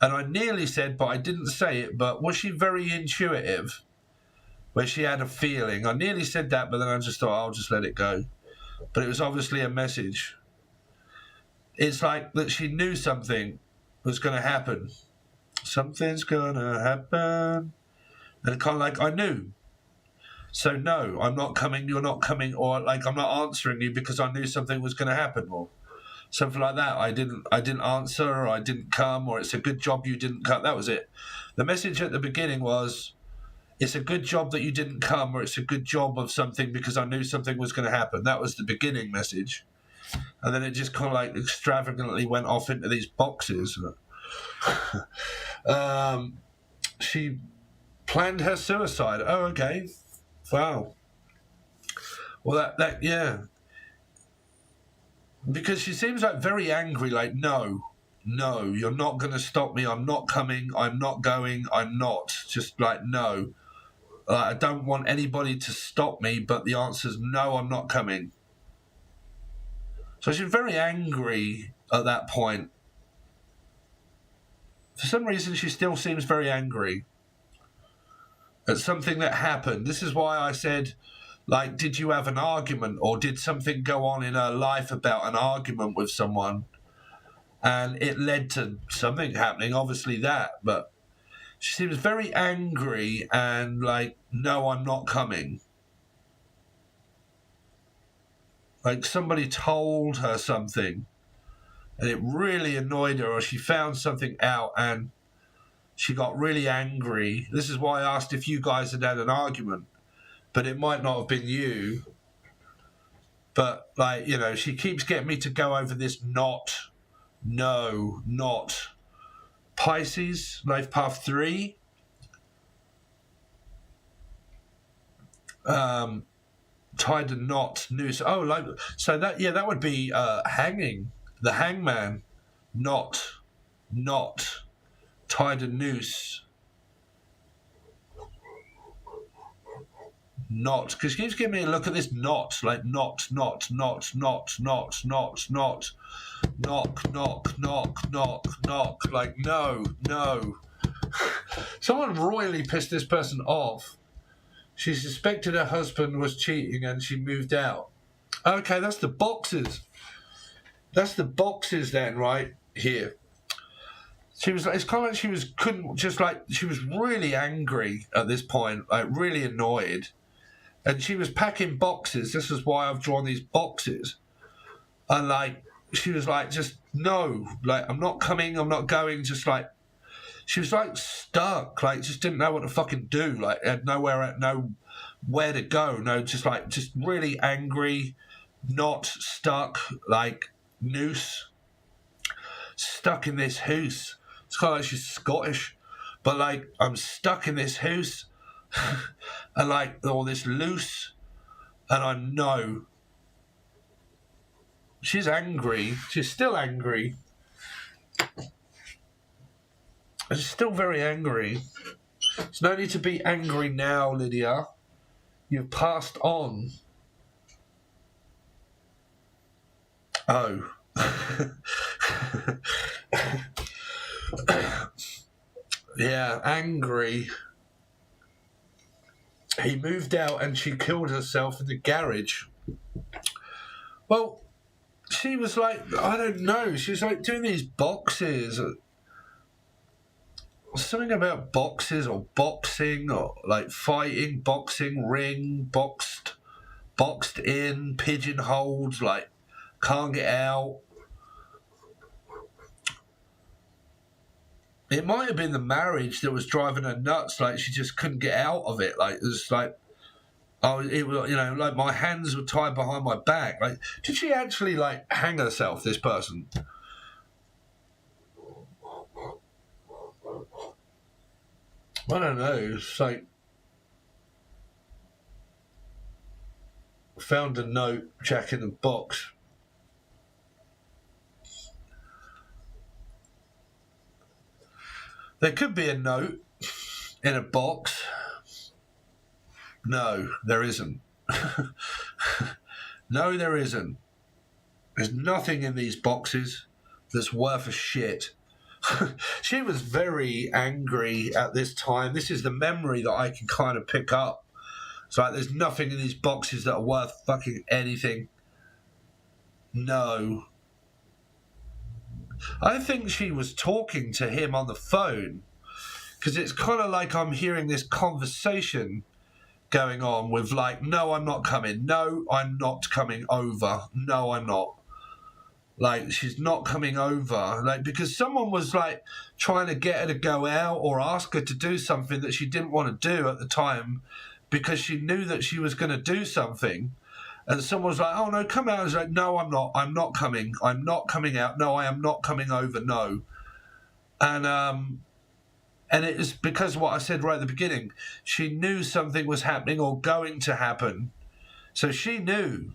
And I nearly said, but I didn't say it, but was she very intuitive? Where she had a feeling. I nearly said that, but then I just thought, I'll just let it go. But it was obviously a message. It's like that she knew something was going to happen. Something's going to happen. And kind of like, I knew. So no, I'm not coming, you're not coming, or like I'm not answering you because I knew something was going to happen, or something like that. I didn't answer, or I didn't come, or it's a good job you didn't come. That was it. The message at the beginning was, it's a good job that you didn't come, or it's a good job of something because I knew something was going to happen. That was the beginning message. And then it just kind of like extravagantly went off into these boxes. She planned her suicide. Oh, okay. Wow. Well, that yeah. Because she seems like very angry, like, no, you're not going to stop me. I'm not coming. I'm not going. I'm not. Just like, no. I don't want anybody to stop me, but the answer is no, I'm not coming. So she's very angry at that point. For some reason, she still seems very angry at something that happened. This is why I said, like, did you have an argument, or did something go on in her life about an argument with someone and it led to something happening? Obviously that, but she seems very angry and like, no, I'm not coming. Like somebody told her something and it really annoyed her, or she found something out and she got really angry. This is why I asked if you guys had had an argument, but it might not have been you. But, like, you know, she keeps getting me to go over this not. Pisces, Life Path 3. Tied a knot, noose. Oh, like, so that, yeah, that would be hanging. The hangman. Knot. Tied a noose. Knot, because she keeps giving me a look at this knot, like knock, like no. Someone royally pissed this person off. She suspected her husband was cheating and she moved out. Okay, that's the boxes. That's the boxes then, right here. She was. It's kind of like she was really angry at this point, like really annoyed, and she was packing boxes. This is why I've drawn these boxes, and like she was like, just no, like I'm not coming, I'm not going. Just like she was like stuck, like just didn't know what to fucking do. Like had no where to go. No, just really angry, not stuck, like noose, stuck in this house. It's kind of like she's Scottish, but like I'm stuck in this house, and like all this loose, and I know she's angry. She's still angry. She's still very angry. There's no need to be angry now, Lydia. You've passed on. Oh. Yeah, angry. He moved out and she killed herself in the garage. Well, she was like, I don't know, she was like doing these boxes. Something about boxes or boxing or like fighting, boxing, ring, boxed in, pigeonholed, like can't get out. It might have been the marriage that was driving her nuts. Like she just couldn't get out of it. Like it was like, it was, like my hands were tied behind my back. Like, did she actually like hang herself? This person. I don't know. It's like found a note, Jack in the box. There could be a note in a box. No, there isn't. No, there isn't. There's nothing in these boxes that's worth a shit. She was very angry at this time. This is the memory that I can kind of pick up. It's like there's nothing in these boxes that are worth fucking anything. No. I think she was talking to him on the phone, because it's kind of like I'm hearing this conversation going on with like, no, I'm not coming. No, I'm not coming over. No, I'm not. Like, she's not coming over. Like, because someone was like trying to get her to go out or ask her to do something that she didn't want to do at the time, because she knew that she was going to do something. And someone was like, oh, no, come out. I was like, no, I'm not. I'm not coming. I'm not coming out. No, I am not coming over. No. And it was because of what I said right at the beginning. She knew something was happening or going to happen. So she knew.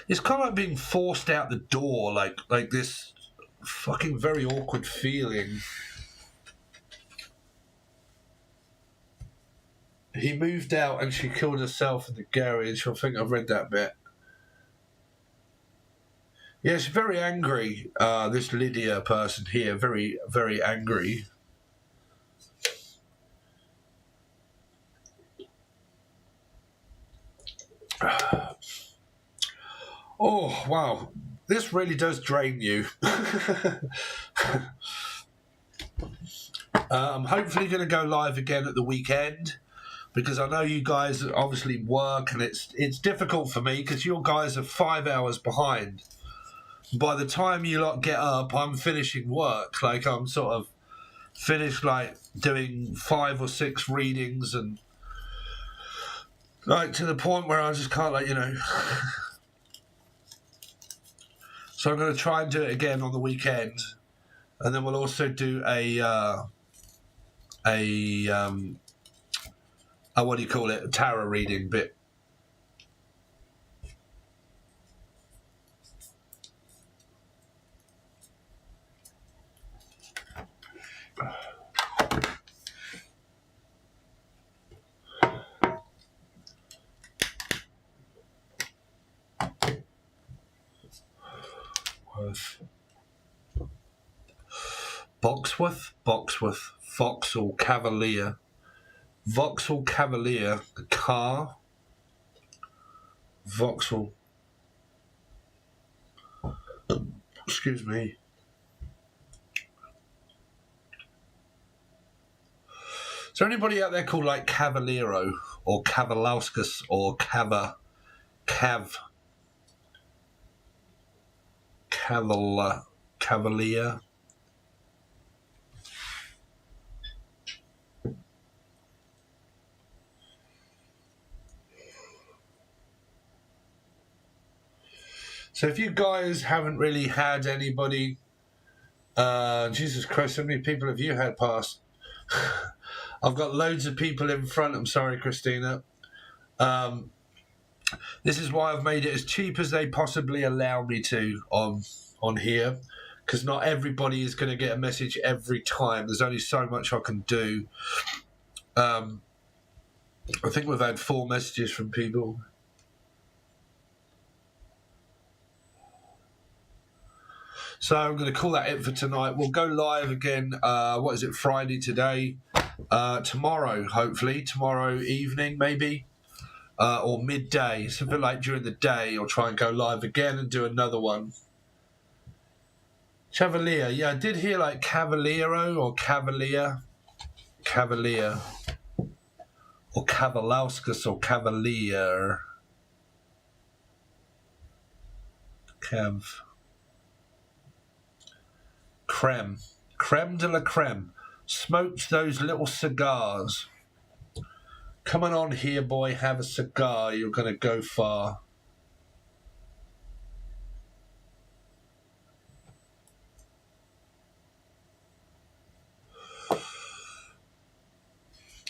It's kind of like being forced out the door, like this fucking very awkward feeling. He moved out and she killed herself in the garage. I think I've read that bit. Yeah, she's very angry, this Lydia person here. Very, very angry. Oh, wow. This really does drain you. I'm hopefully going to go live again at the weekend, because I know you guys obviously work, and it's difficult for me because you guys are 5 hours behind. By the time you lot get up, I'm finishing work. Like, I'm sort of finished, like, doing 5 or 6 readings, and like to the point where I just can't, like, So I'm going to try and do it again on the weekend, and then we'll also do a what do you call it? A tarot reading bit. Boxworth, Vauxhall Cavalier. Vauxhall Cavalier, the car. Vauxhall. Excuse me. Is there anybody out there called like Cavaliero or Kavalauskas or Cavalier? So if you guys haven't really had anybody, Jesus Christ, how many people have you had past? I've got loads of people in front. I'm sorry, Christina. This is why I've made it as cheap as they possibly allow me to on here, because not everybody is going to get a message every time. There's only so much I can do. I think we've had 4 messages from people. So I'm going to call that it for tonight. We'll go live again, what is it, Friday today? Tomorrow, hopefully. Tomorrow evening, maybe. Or midday. Something like during the day. I'll try and go live again and do another one. Cavalier. Yeah, I did hear like Cavaliero or Cavalier. Cavalier. Or Kavalauskas or Cavalier. Cav. Creme. Creme de la creme. Smoked those little cigars. Come on here, boy. Have a cigar. You're going to go far.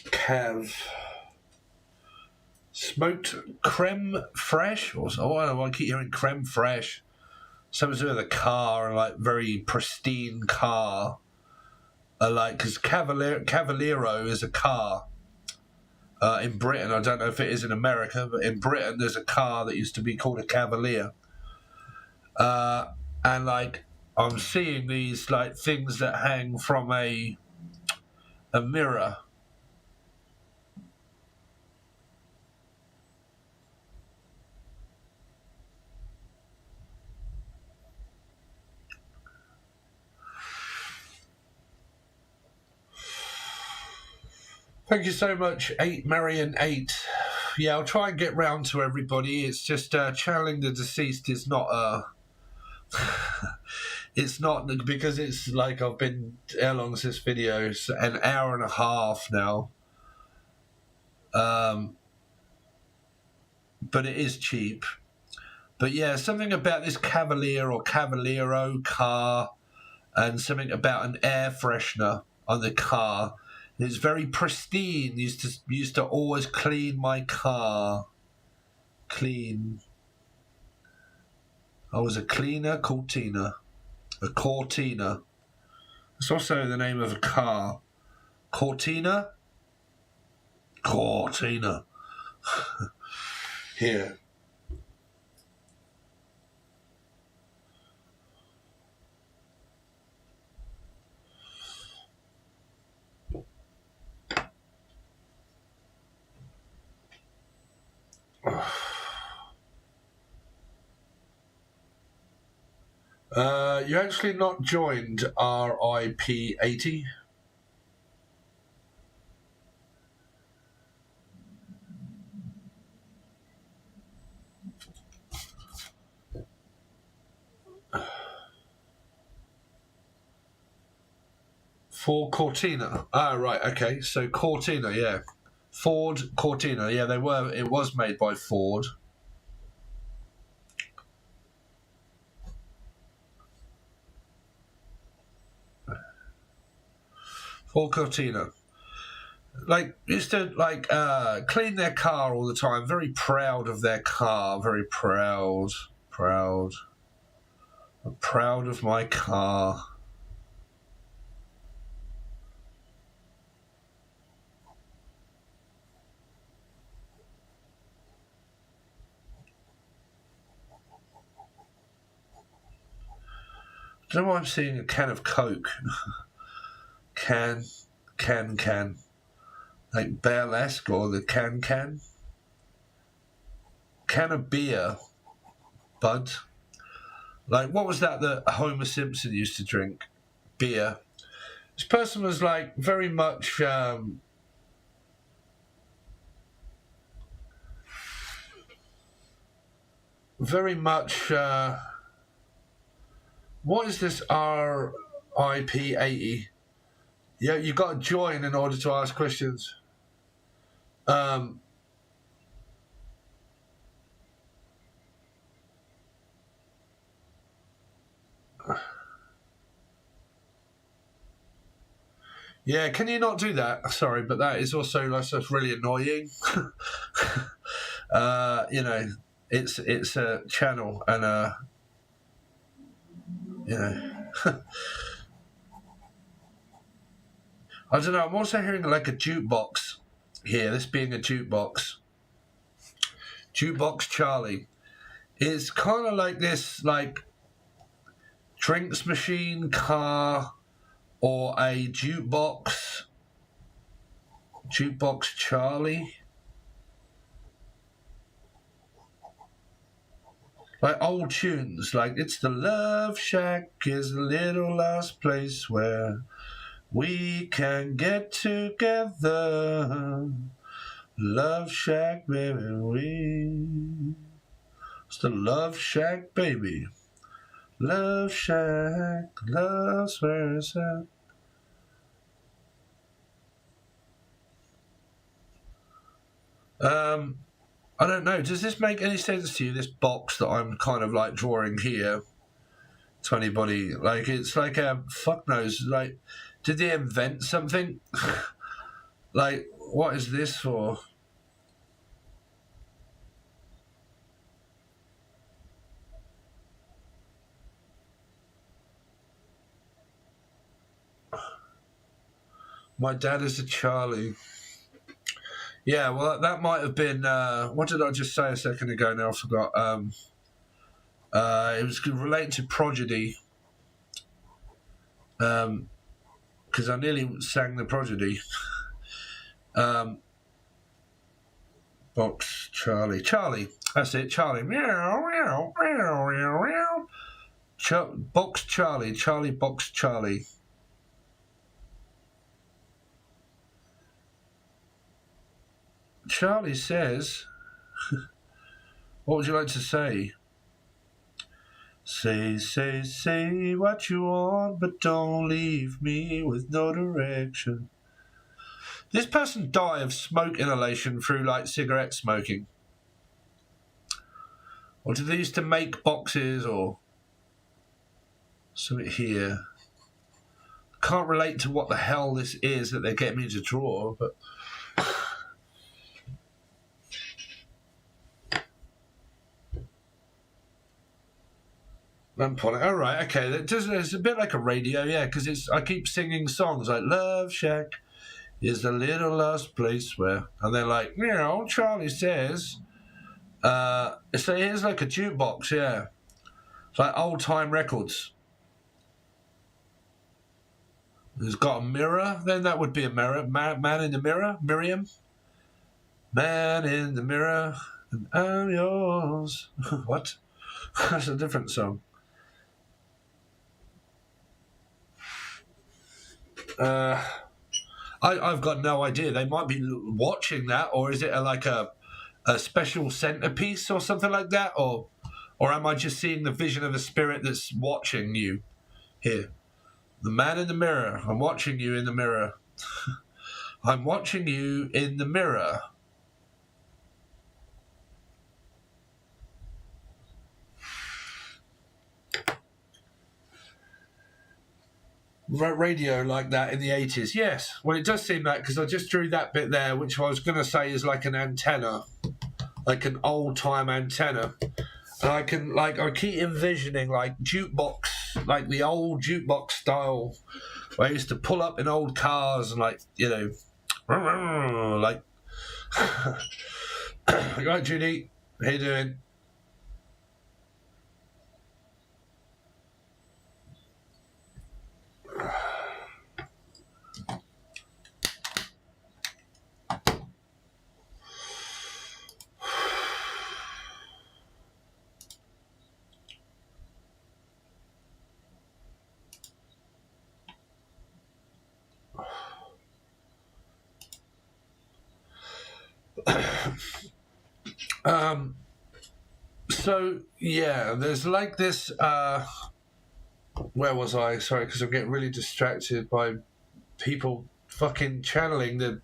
Cav. Smoked creme fraiche? Oh, I keep hearing creme fraiche. Something to do with a car, like very pristine car. Like, because Cavaliero is a car. In Britain, I don't know if it is in America, but in Britain there's a car that used to be called a Cavalier. And like, I'm seeing these like things that hang from a mirror. Thank you so much, 8 Marion 8. Yeah, I'll try and get round to everybody. It's just channeling the deceased is not it's not, because it's like I've been, how long is this video? It's an hour and a half now. But it is cheap. But yeah, something about this Cavalier or Cavaliero car, and something about an air freshener on the car. It's very pristine. Used to always clean my car. Clean. I was a cleaner, Cortina. A Cortina. It's also the name of a car. Cortina? Cortina. Here. You actually not joined RIP 80. For Cortina. Ah, right, okay. So Cortina, yeah. Ford Cortina, yeah, it was made by Ford. Ford Cortina. Like, used to like clean their car all the time. Very proud of their car. Very proud. I'm proud of my car. I don't know why I'm seeing a can of Coke. Can. Like burlesque or the can. Can of beer. Bud. Like, what was that Homer Simpson used to drink? Beer. This person was like very much what is this RIP 80? Yeah, you got to join in order to ask questions. Yeah, can you not do that? Sorry, but that is also like that's really annoying. You know, it's a channel, and you know, I don't know. I'm also hearing like a jukebox here. This being a jukebox, jukebox Charlie. It's kind of like this, like drinks machine, car, or a jukebox. Jukebox Charlie. Like old tunes, like it's the Love Shack is the little last place where we can get together. Love Shack, baby, it's the Love Shack, baby. Love Shack, love's where it's at. I don't know. Does this make any sense to you? This box that I'm kind of like drawing here to anybody, like it's like a fuck knows. Like, did they invent something? Like, what is this for? My dad is a Charlie. Yeah, well, that might have been. What did I just say a second ago? Now I forgot. It was related to prodigy. Because I nearly sang the prodigy. Box Charlie. Charlie. That's it. Charlie. Meow, meow, meow, meow, meow. Box Charlie. Charlie Box Charlie. Charlie says, what would you like to say? Say what you want, but don't leave me with no direction. This person died of smoke inhalation through like cigarette smoking. Or did they used to make boxes or something here? Can't relate to what the hell this is that they're getting me to draw, but Lamponica. Oh, right, okay. It's a bit like a radio, yeah, because I keep singing songs like Love Shack is the little last place where, and they're like, you know, Charlie says, so here's like a jukebox, yeah. It's like old time records. It's got a mirror, then that would be a mirror. Man in the mirror, Miriam. Man in the mirror, and I'm yours. What? That's a different song. I've got no idea. They might be watching that, or is it like a special centerpiece or something like that, or am I just seeing the vision of a spirit that's watching you here? The man in the mirror. I'm watching you in the mirror. I'm watching you in the mirror. Radio like that in the 80s, yes. Well, it does seem that, because I just drew that bit there, which I was going to say is like an antenna, like an old time antenna, and I keep envisioning like jukebox, like the old jukebox style, where I used to pull up in old cars and like, you know, like right, Judy, how you doing? So yeah, there's like this. Where was I? Sorry, because I'm getting really distracted by people fucking channeling the.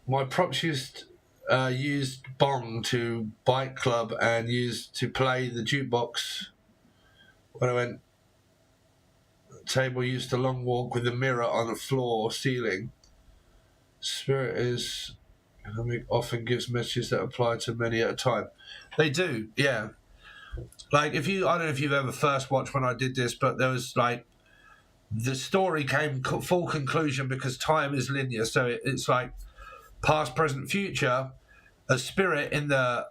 My props used. used bong to bike club and used to play the jukebox when I went. Table used a long walk with a mirror on the floor ceiling. Spirit is often gives messages that apply to many at a time. They do, yeah. Like if you, I don't know if you've ever first watched when I did this, but there was like the story came full conclusion because time is linear, so it's like past, present, future. A spirit in the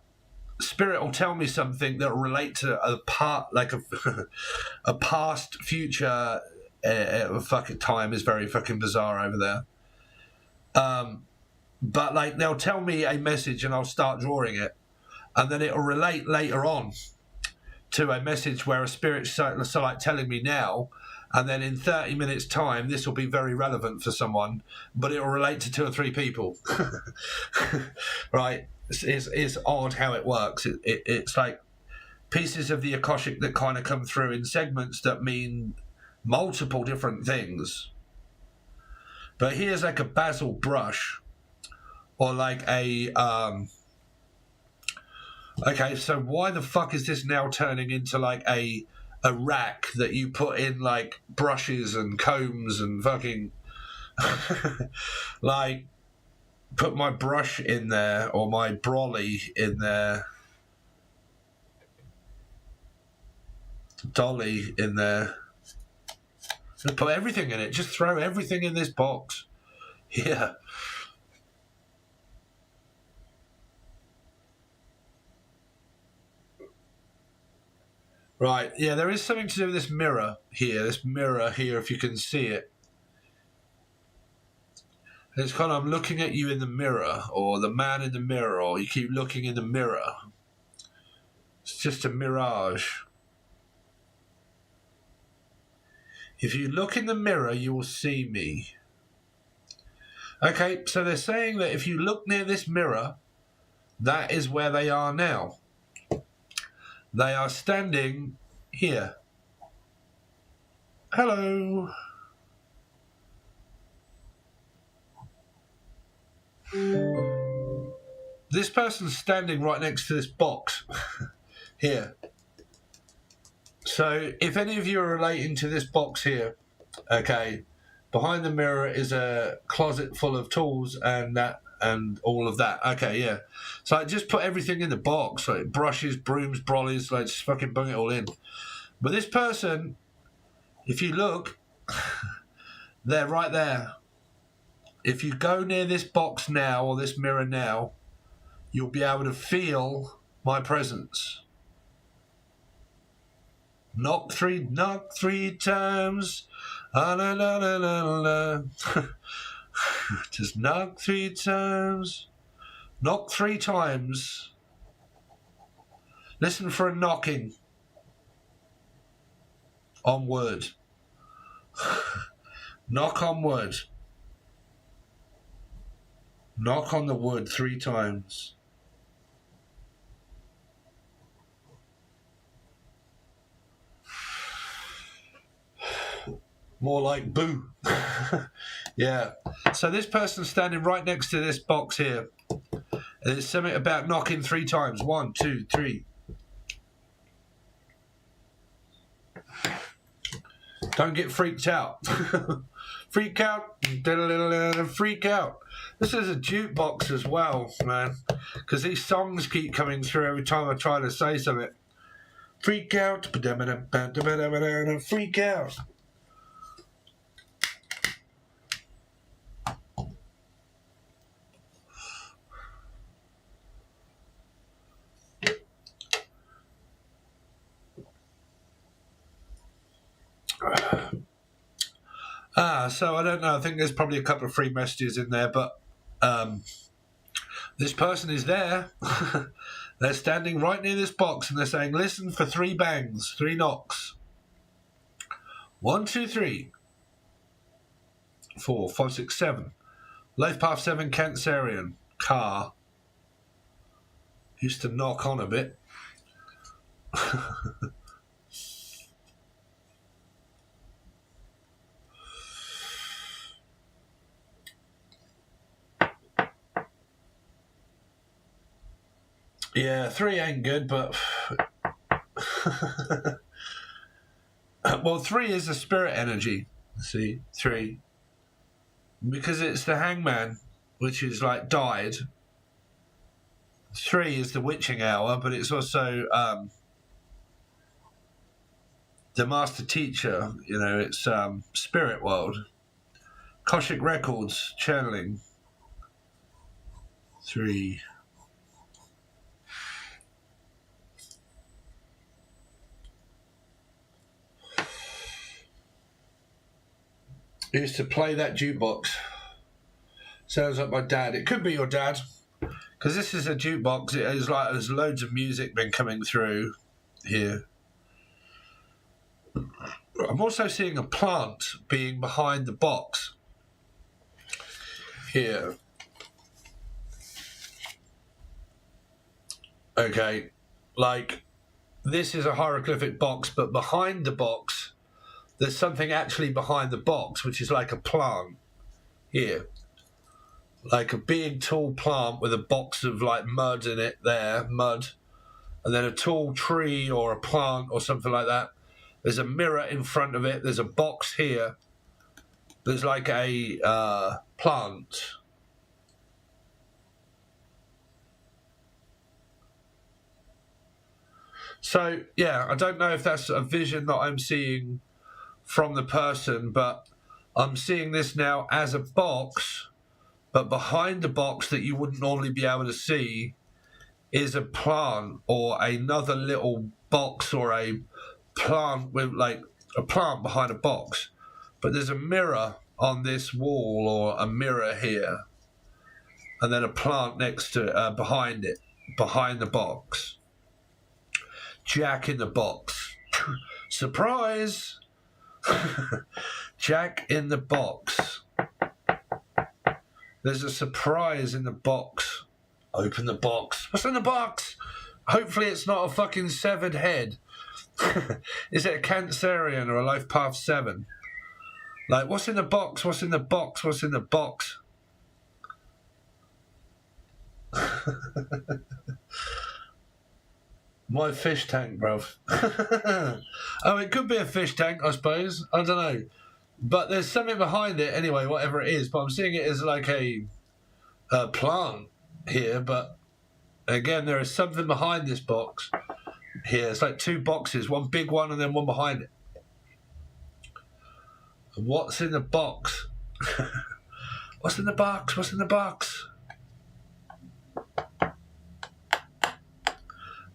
spirit will tell me something that will relate to a part, like a past, future. Fucking time is very fucking bizarre over there. But like they'll tell me a message and I'll start drawing it, and then it'll relate later on to a message where a spirit's so like telling me now, and then in 30 minutes time this will be very relevant for someone, but it will relate to 2 or 3 people. Right, it's odd how it works. It's like pieces of the Akashic that kind of come through in segments that mean multiple different things. But here's like a basil brush, or like a okay, so why the fuck is this now turning into like a rack that you put in like brushes and combs and fucking like put my brush in there or my brolly in there, dolly in there, and put everything in it. Just throw everything in this box. Yeah. Right, yeah, there is something to do with this mirror here, if you can see it. It's kind of, I'm looking at you in the mirror, or the man in the mirror, or you keep looking in the mirror. It's just a mirage. If you look in the mirror, you will see me. Okay, so they're saying that if you look near this mirror, that is where they are now. They are standing here. Hello. This person's standing right next to this box here. So if any of you are relating to this box here, okay, behind the mirror is a closet full of tools and that and all of that. Okay, yeah. So I just put everything in the box, like brushes, brooms, brollies, like just fucking bung it all in. But this person, if you look, they're right there. If you go near this box now or this mirror now, you'll be able to feel my presence. Knock three times. Ah, la, la, la, la, la. Just knock 3 times. Knock 3 times. Listen for a knocking on wood. Knock on wood. Knock on the wood 3 times. More like boo. Yeah. So this person's standing right next to this box here. And there's something about knocking 3 times. 1, 2, 3. Don't get freaked out. Freak out. Freak out. This is a jukebox as well, man. Because these songs keep coming through every time I try to say something. Freak out. Freak out. So I don't know. I think there's probably a couple of free messages in there, but this person is there. They're standing right near this box and they're saying, listen for 3 bangs, 3 knocks. 1, 2, 3. 4, 5, 6, 7. Life path 7, Cancerian. Car. Used to knock on a bit. Yeah, 3 ain't good, but well, 3 is the spirit energy. See, 3, because it's the hangman, which is like died. 3 is the witching hour, but it's also the master teacher. You know, it's spirit world. Koshic records, channeling. 3. I used to play that jukebox. Sounds like my dad. It could be your dad, because this is a jukebox. It is like there's loads of music been coming through here. I'm also seeing a plant being behind the box here. Okay, like this is a hieroglyphic box, but behind the box there's something actually behind the box, which is like a plant here, like a big tall plant with a box of like mud in it there, mud, and then a tall tree or a plant or something like that. There's a mirror in front of it. There's a box here. There's like a plant. So yeah, I don't know if that's a vision that I'm seeing from the person, but I'm seeing this now as a box, but behind the box that you wouldn't normally be able to see is a plant or another little box or a plant with like a plant behind a box. But there's a mirror on this wall or a mirror here, and then a plant next to behind it, behind the box. Jack in the box. Surprise! Jack in the box. There's a surprise in the box. Open the box. What's in the box? Hopefully it's not a fucking severed head. Is it a Cancerian or a Life Path 7? Like, what's in the box? What's in the box? What's in the box? My fish tank, bruv. Oh, it could be a fish tank, I suppose. I don't know. But there's something behind it anyway, whatever it is. But I'm seeing it as like a plant here. But again, there is something behind this box here. It's like 2 boxes, one big one and then one behind it. What's in the box? What's in the box? What's in the box?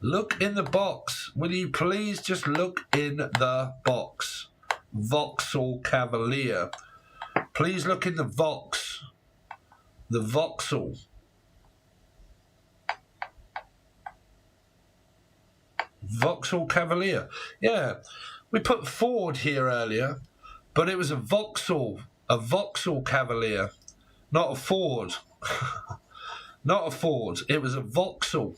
Look in the box. Will you please just look in the box? Vauxhall Cavalier. Please look in the Vox. The Vauxhall. Vauxhall Cavalier. Yeah. We put Ford here earlier, but it was a Vauxhall Cavalier, not a Ford. Not a Ford. It was a Vauxhall.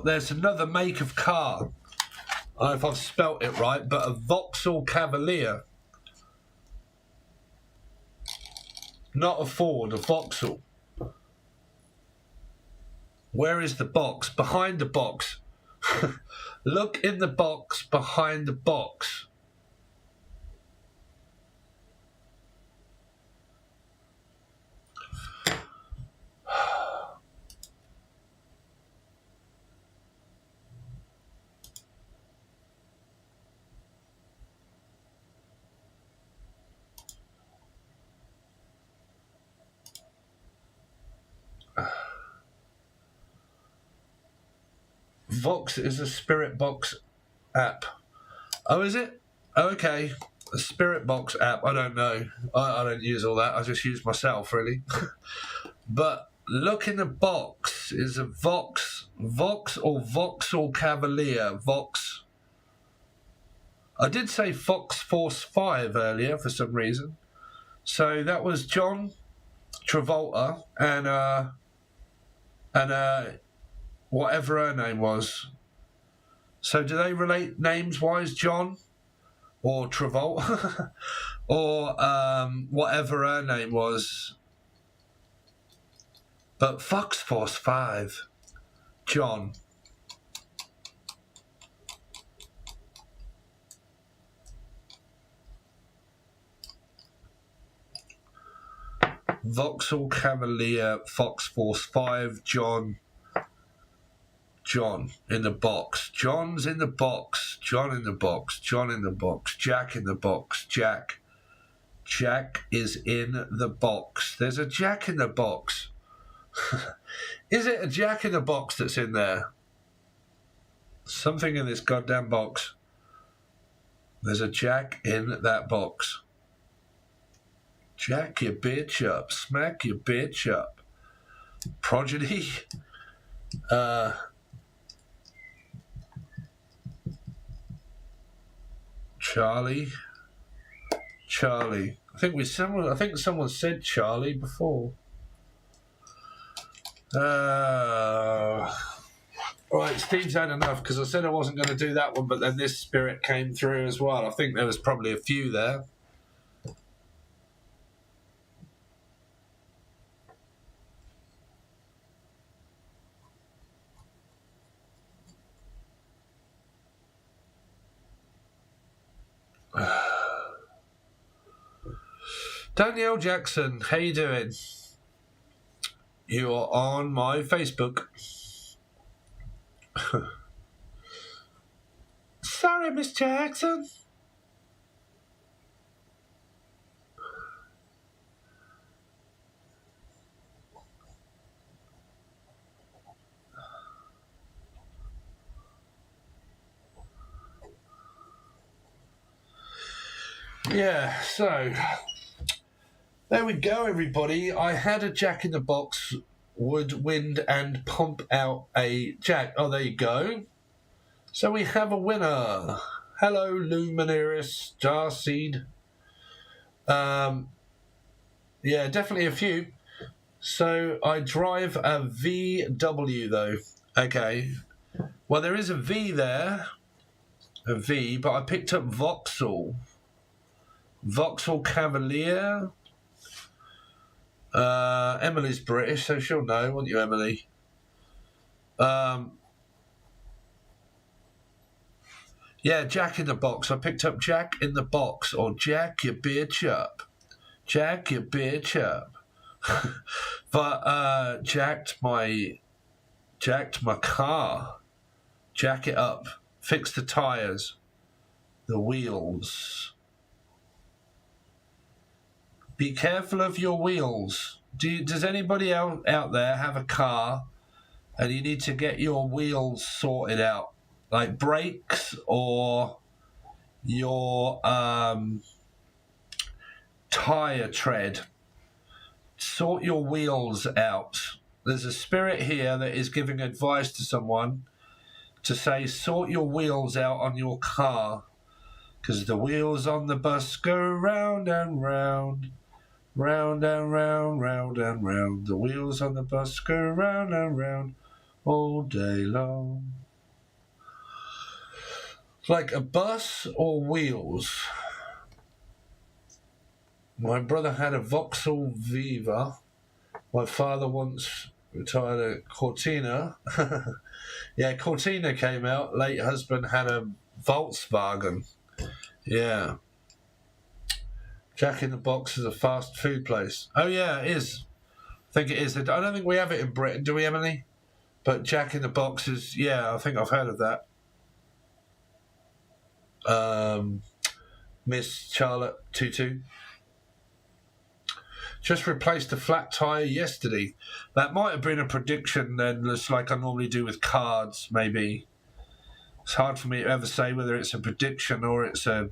There's another make of car. I don't know if I've spelt it right, but a Vauxhall Cavalier. Not a Ford, a Vauxhall. Where is the box? Behind the box. Look in the box behind the box. Vox is a Spirit Box app. Oh, is it? Oh, okay. A Spirit Box app. I don't know. I don't use all that. I just use myself, really. But look in the box. Is a Vox or Vauxhall Cavalier? Vox. I did say Fox Force 5 earlier for some reason. So that was John Travolta and whatever her name was. So do they relate names-wise, John or Travolta? Or whatever her name was. But Fox Force 5, John. Vauxhall Cavalier, Fox Force 5, John. John in the box. John's in the box. John in the box. John in the box. Jack in the box. Jack. Jack is in the box. There's a Jack in the box. Is it a Jack in the box that's in there? Something in this goddamn box. There's a Jack in that box. Jack your bitch up. Smack your bitch up. Progeny. Charlie. I think someone said Charlie before. Right, Steve's had enough because I said I wasn't going to do that one, but then this spirit came through as well. I think there was probably a few there. Danielle Jackson, how you doing? You are on my Facebook. Sorry, Miss Jackson. Yeah, so there we go, everybody. I had a Jack in the box, would wind and pump out a Jack. Oh, there you go. So we have a winner. Hello, Luminaris, Starseed. Yeah, definitely a few. So I drive a VW though. Okay. Well, there is a V there. A V, but I picked up Vauxhall. Vauxhall Cavalier. Emily's British, so she'll know, won't you, Emily? Yeah, Jack in the box. I picked up Jack in the box, or Jack your bitch up. Jack your bitch up. But jacked my car. Jack it up. Fix the tires. The wheels. Be careful of your wheels. Does anybody out there have a car and you need to get your wheels sorted out? Like brakes or your tire tread. Sort your wheels out. There's a spirit here that is giving advice to someone to say sort your wheels out on your car, because the wheels on the bus go round and round. Round and round, round and round. The wheels on the bus go round and round all day long. Like a bus or wheels. My brother had a Vauxhall Viva. My father once retired a Cortina. Yeah, Cortina came out. Late husband had a Volkswagen. Yeah. Jack in the Box is a fast food place. Oh, yeah, it is. I think it is. I don't think we have it in Britain, do we, Emily? But Jack in the Box is, yeah, I think I've heard of that. Miss Charlotte Tutu. Just replaced a flat tyre yesterday. That might have been a prediction then, just like I normally do with cards, maybe. It's hard for me to ever say whether it's a prediction or it's a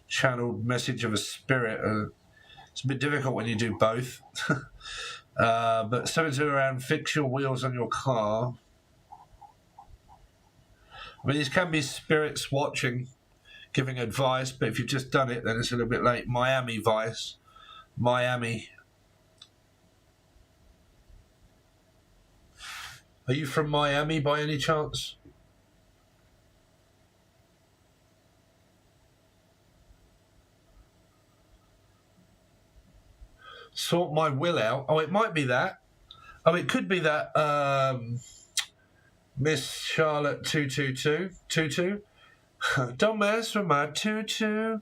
channeled message of a spirit. It's a bit difficult when you do both. But something to around fix your wheels on your car. I mean, these can be spirits watching, giving advice, but if you've just done it, then it's a little bit late. Miami Vice. Miami. Are you from Miami by any chance? Sort my will out. Oh, it might be that. Oh, it could be that Miss Charlotte 222. Don't mess with my tutu.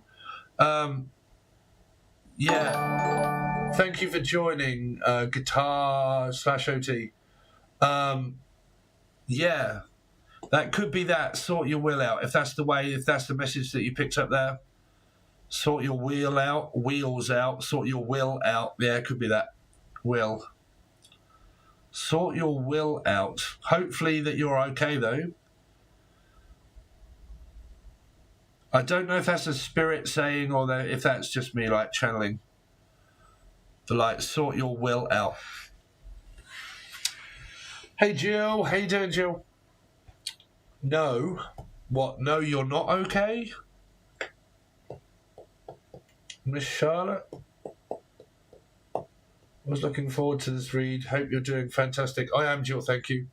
Yeah. Thank you for joining guitar/OT. Yeah. That could be that. Sort your will out. If that's the message that you picked up there. Sort your wheels out, sort your will out. Yeah, it could be that. Will. Sort your will out. Hopefully that you're okay, though. I don't know if that's a spirit saying or if that's just me, like, channeling. But, like, sort your will out. Hey, Jill. How you doing, Jill? No. What? No, you're not okay? Miss Charlotte? I was looking forward to this read. Hope you're doing fantastic. I am, Jill, thank you.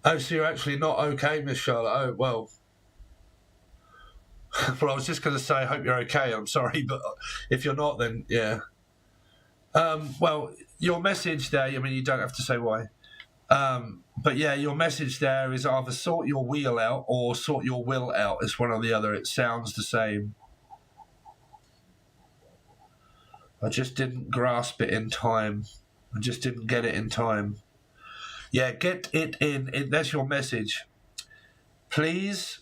Oh, so you're actually not okay, Miss Charlotte? Oh, well. Well, I was just going to say, I hope you're okay. I'm sorry, but if you're not, then yeah. Well, your message there, I mean, you don't have to say why. But yeah, your message there is either sort your wheel out or sort your will out. It's one or the other. It sounds the same. I just didn't grasp it in time. I just didn't get it in time. Yeah, get it in. That's your message. Please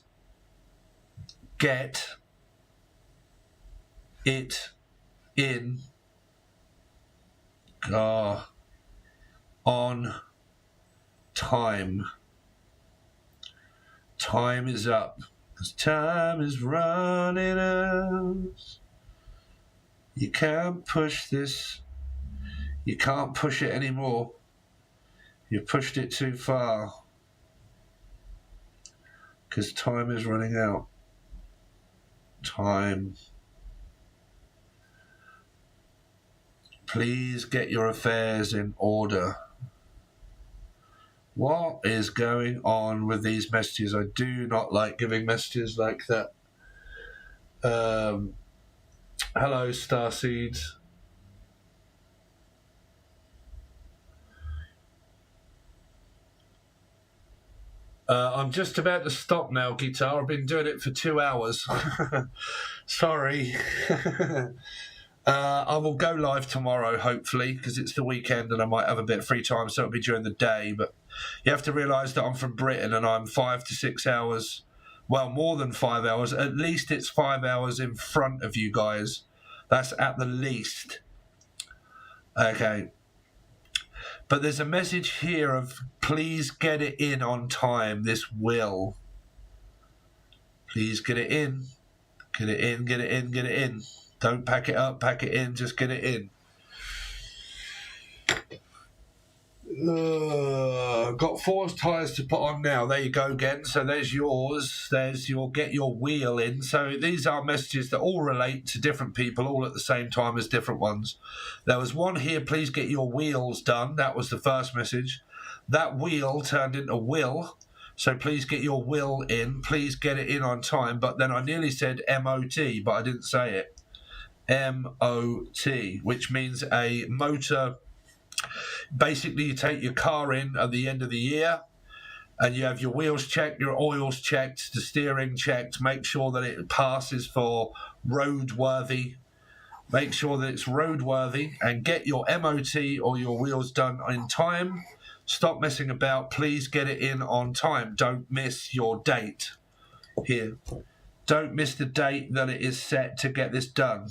get it in on time. Time is up. 'Cause time is running out. You can't push this. You can't push it anymore. You pushed it too far. Because time is running out. Time. Please get your affairs in order. What is going on with these messages? I do not like giving messages like that. Hello, Starseeds. I'm just about to stop now, guitar. I've been doing it for 2 hours. Sorry. I will go live tomorrow, hopefully, because it's the weekend and I might have a bit of free time, so it'll be during the day. But you have to realise that I'm from Britain and I'm 5 to 6 hours, well, more than 5 hours. At least it's 5 hours in front of you guys. That's at the least. Okay. But there's a message here of please get it in on time, this will. Please get it in. Get it in, get it in, get it in. Don't pack it up, pack it in, just get it in. Got 4 tyres to put on now. There you go again. So there's yours. There's your get your wheel in. So these are messages that all relate to different people, all at the same time as different ones. There was one here, please get your wheels done. That was the first message. That wheel turned into will. So please get your will in. Please get it in on time. But then I nearly said MOT, but I didn't say it. MOT, which means a motor. Basically, you take your car in at the end of the year and you have your wheels checked, your oils checked, the steering checked, make sure that it passes for roadworthy. Make sure that it's roadworthy and get your MOT or your wheels done in time. Stop messing about. Please get it in on time. Don't miss your date here. Don't miss the date that it is set to get this done.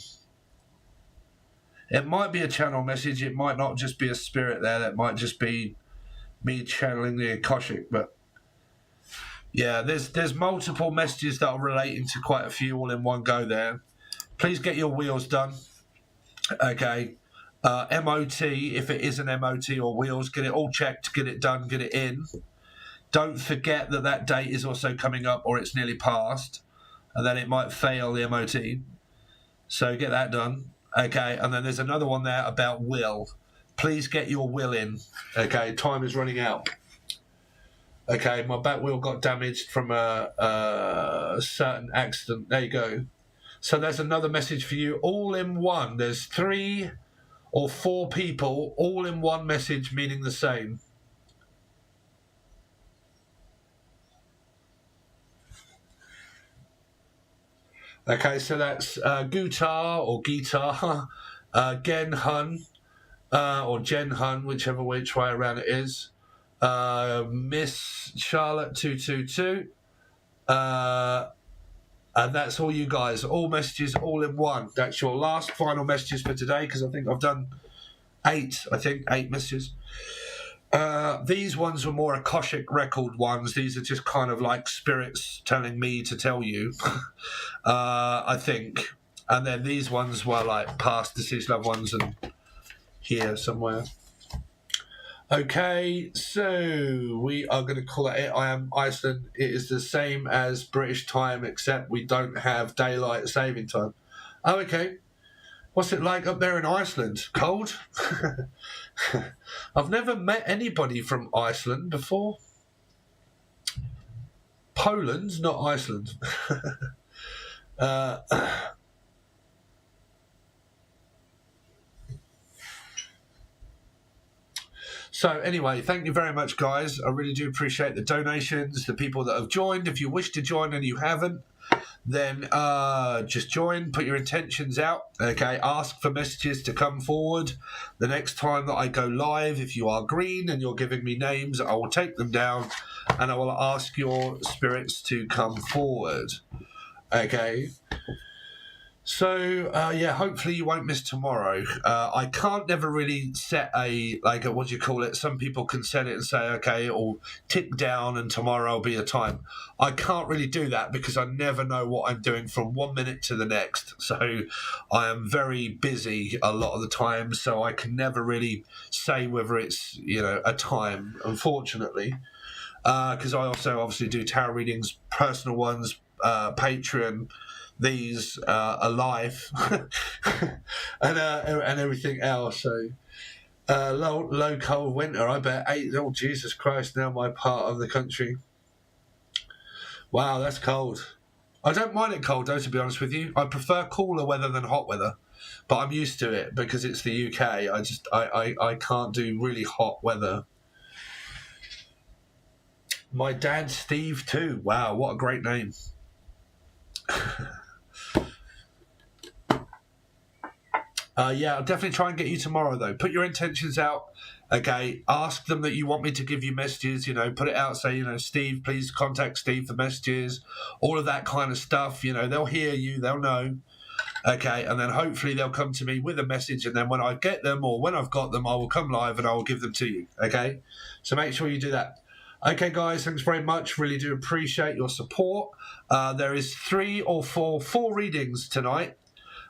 It might be a channel message. It might not just be a spirit there. That might just be me channeling the Akashic. But yeah, there's multiple messages that are relating to quite a few all in one go there. Please get your wheels done. Okay. MOT, if it is an MOT or wheels, get it all checked, get it done, get it in. Don't forget that that date is also coming up or it's nearly past. And then it might fail the MOT. So get that done. Okay, and then there's another one there about will. Please get your will in. Okay, time is running out. Okay, my back wheel got damaged from a certain accident. There you go. So there's another message for you, all in one. There's 3 or 4 people all in one message meaning the same. Okay, so that's Guitar or Guitar, Gen Hun, or Jen Hun, which way around it is, Miss Charlotte 222, and that's all you guys. All messages, all in one. That's your last final messages for today, because I think I've done 8 messages. These ones were more Akashic record ones. These are just kind of like spirits telling me to tell you, I think. And then these ones were like past deceased loved ones and here somewhere. Okay, so we are going to call it. I am Iceland. It is the same as British time, except we don't have daylight saving time. Oh, okay. What's it like up there in Iceland? Cold? I've never met anybody from Iceland before. Poland, not Iceland. So anyway, thank you very much, guys. I really do appreciate the donations, the people that have joined. If you wish to join and you haven't, then just join, put your intentions out, okay? Ask for messages to come forward. The next time that I go live, if you are green and you're giving me names, I will take them down and I will ask your spirits to come forward, okay? So, yeah, hopefully you won't miss tomorrow. I can't never really set what do you call it? Some people can set it and say, okay, it'll tick down and tomorrow will be a time. I can't really do that because I never know what I'm doing from 1 minute to the next. So I am very busy a lot of the time, so I can never really say whether it's, a time, unfortunately. Because I also obviously do tarot readings, personal ones, Patreon, these alive and everything else. So low cold winter, I bet. Oh Jesus Christ, now my part of the country. Wow, that's cold. I don't mind it cold though, to be honest with you. I prefer cooler weather than hot weather, but I'm used to it because it's the UK. I can't do really hot weather. My dad's Steve too. Wow, what a great name. Yeah, I'll definitely try and get you tomorrow, though. Put your intentions out, okay? Ask them that you want me to give you messages, put it out, say, Steve, please contact Steve for messages, all of that kind of stuff, they'll hear you, they'll know, okay? And then hopefully they'll come to me with a message, and then when I get them or when I've got them, I will come live and I will give them to you, okay? So make sure you do that. Okay, guys, thanks very much. Really do appreciate your support. There is 3 or 4 readings tonight.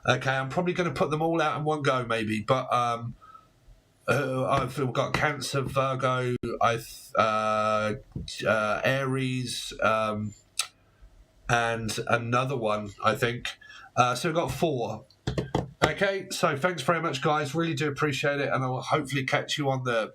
Okay, I'm probably going to put them all out in one go, maybe. But I've got Cancer, Virgo, Aries, and another one, I think. So we've got 4. Okay, so thanks very much, guys. Really do appreciate it, and I'll hopefully catch you on the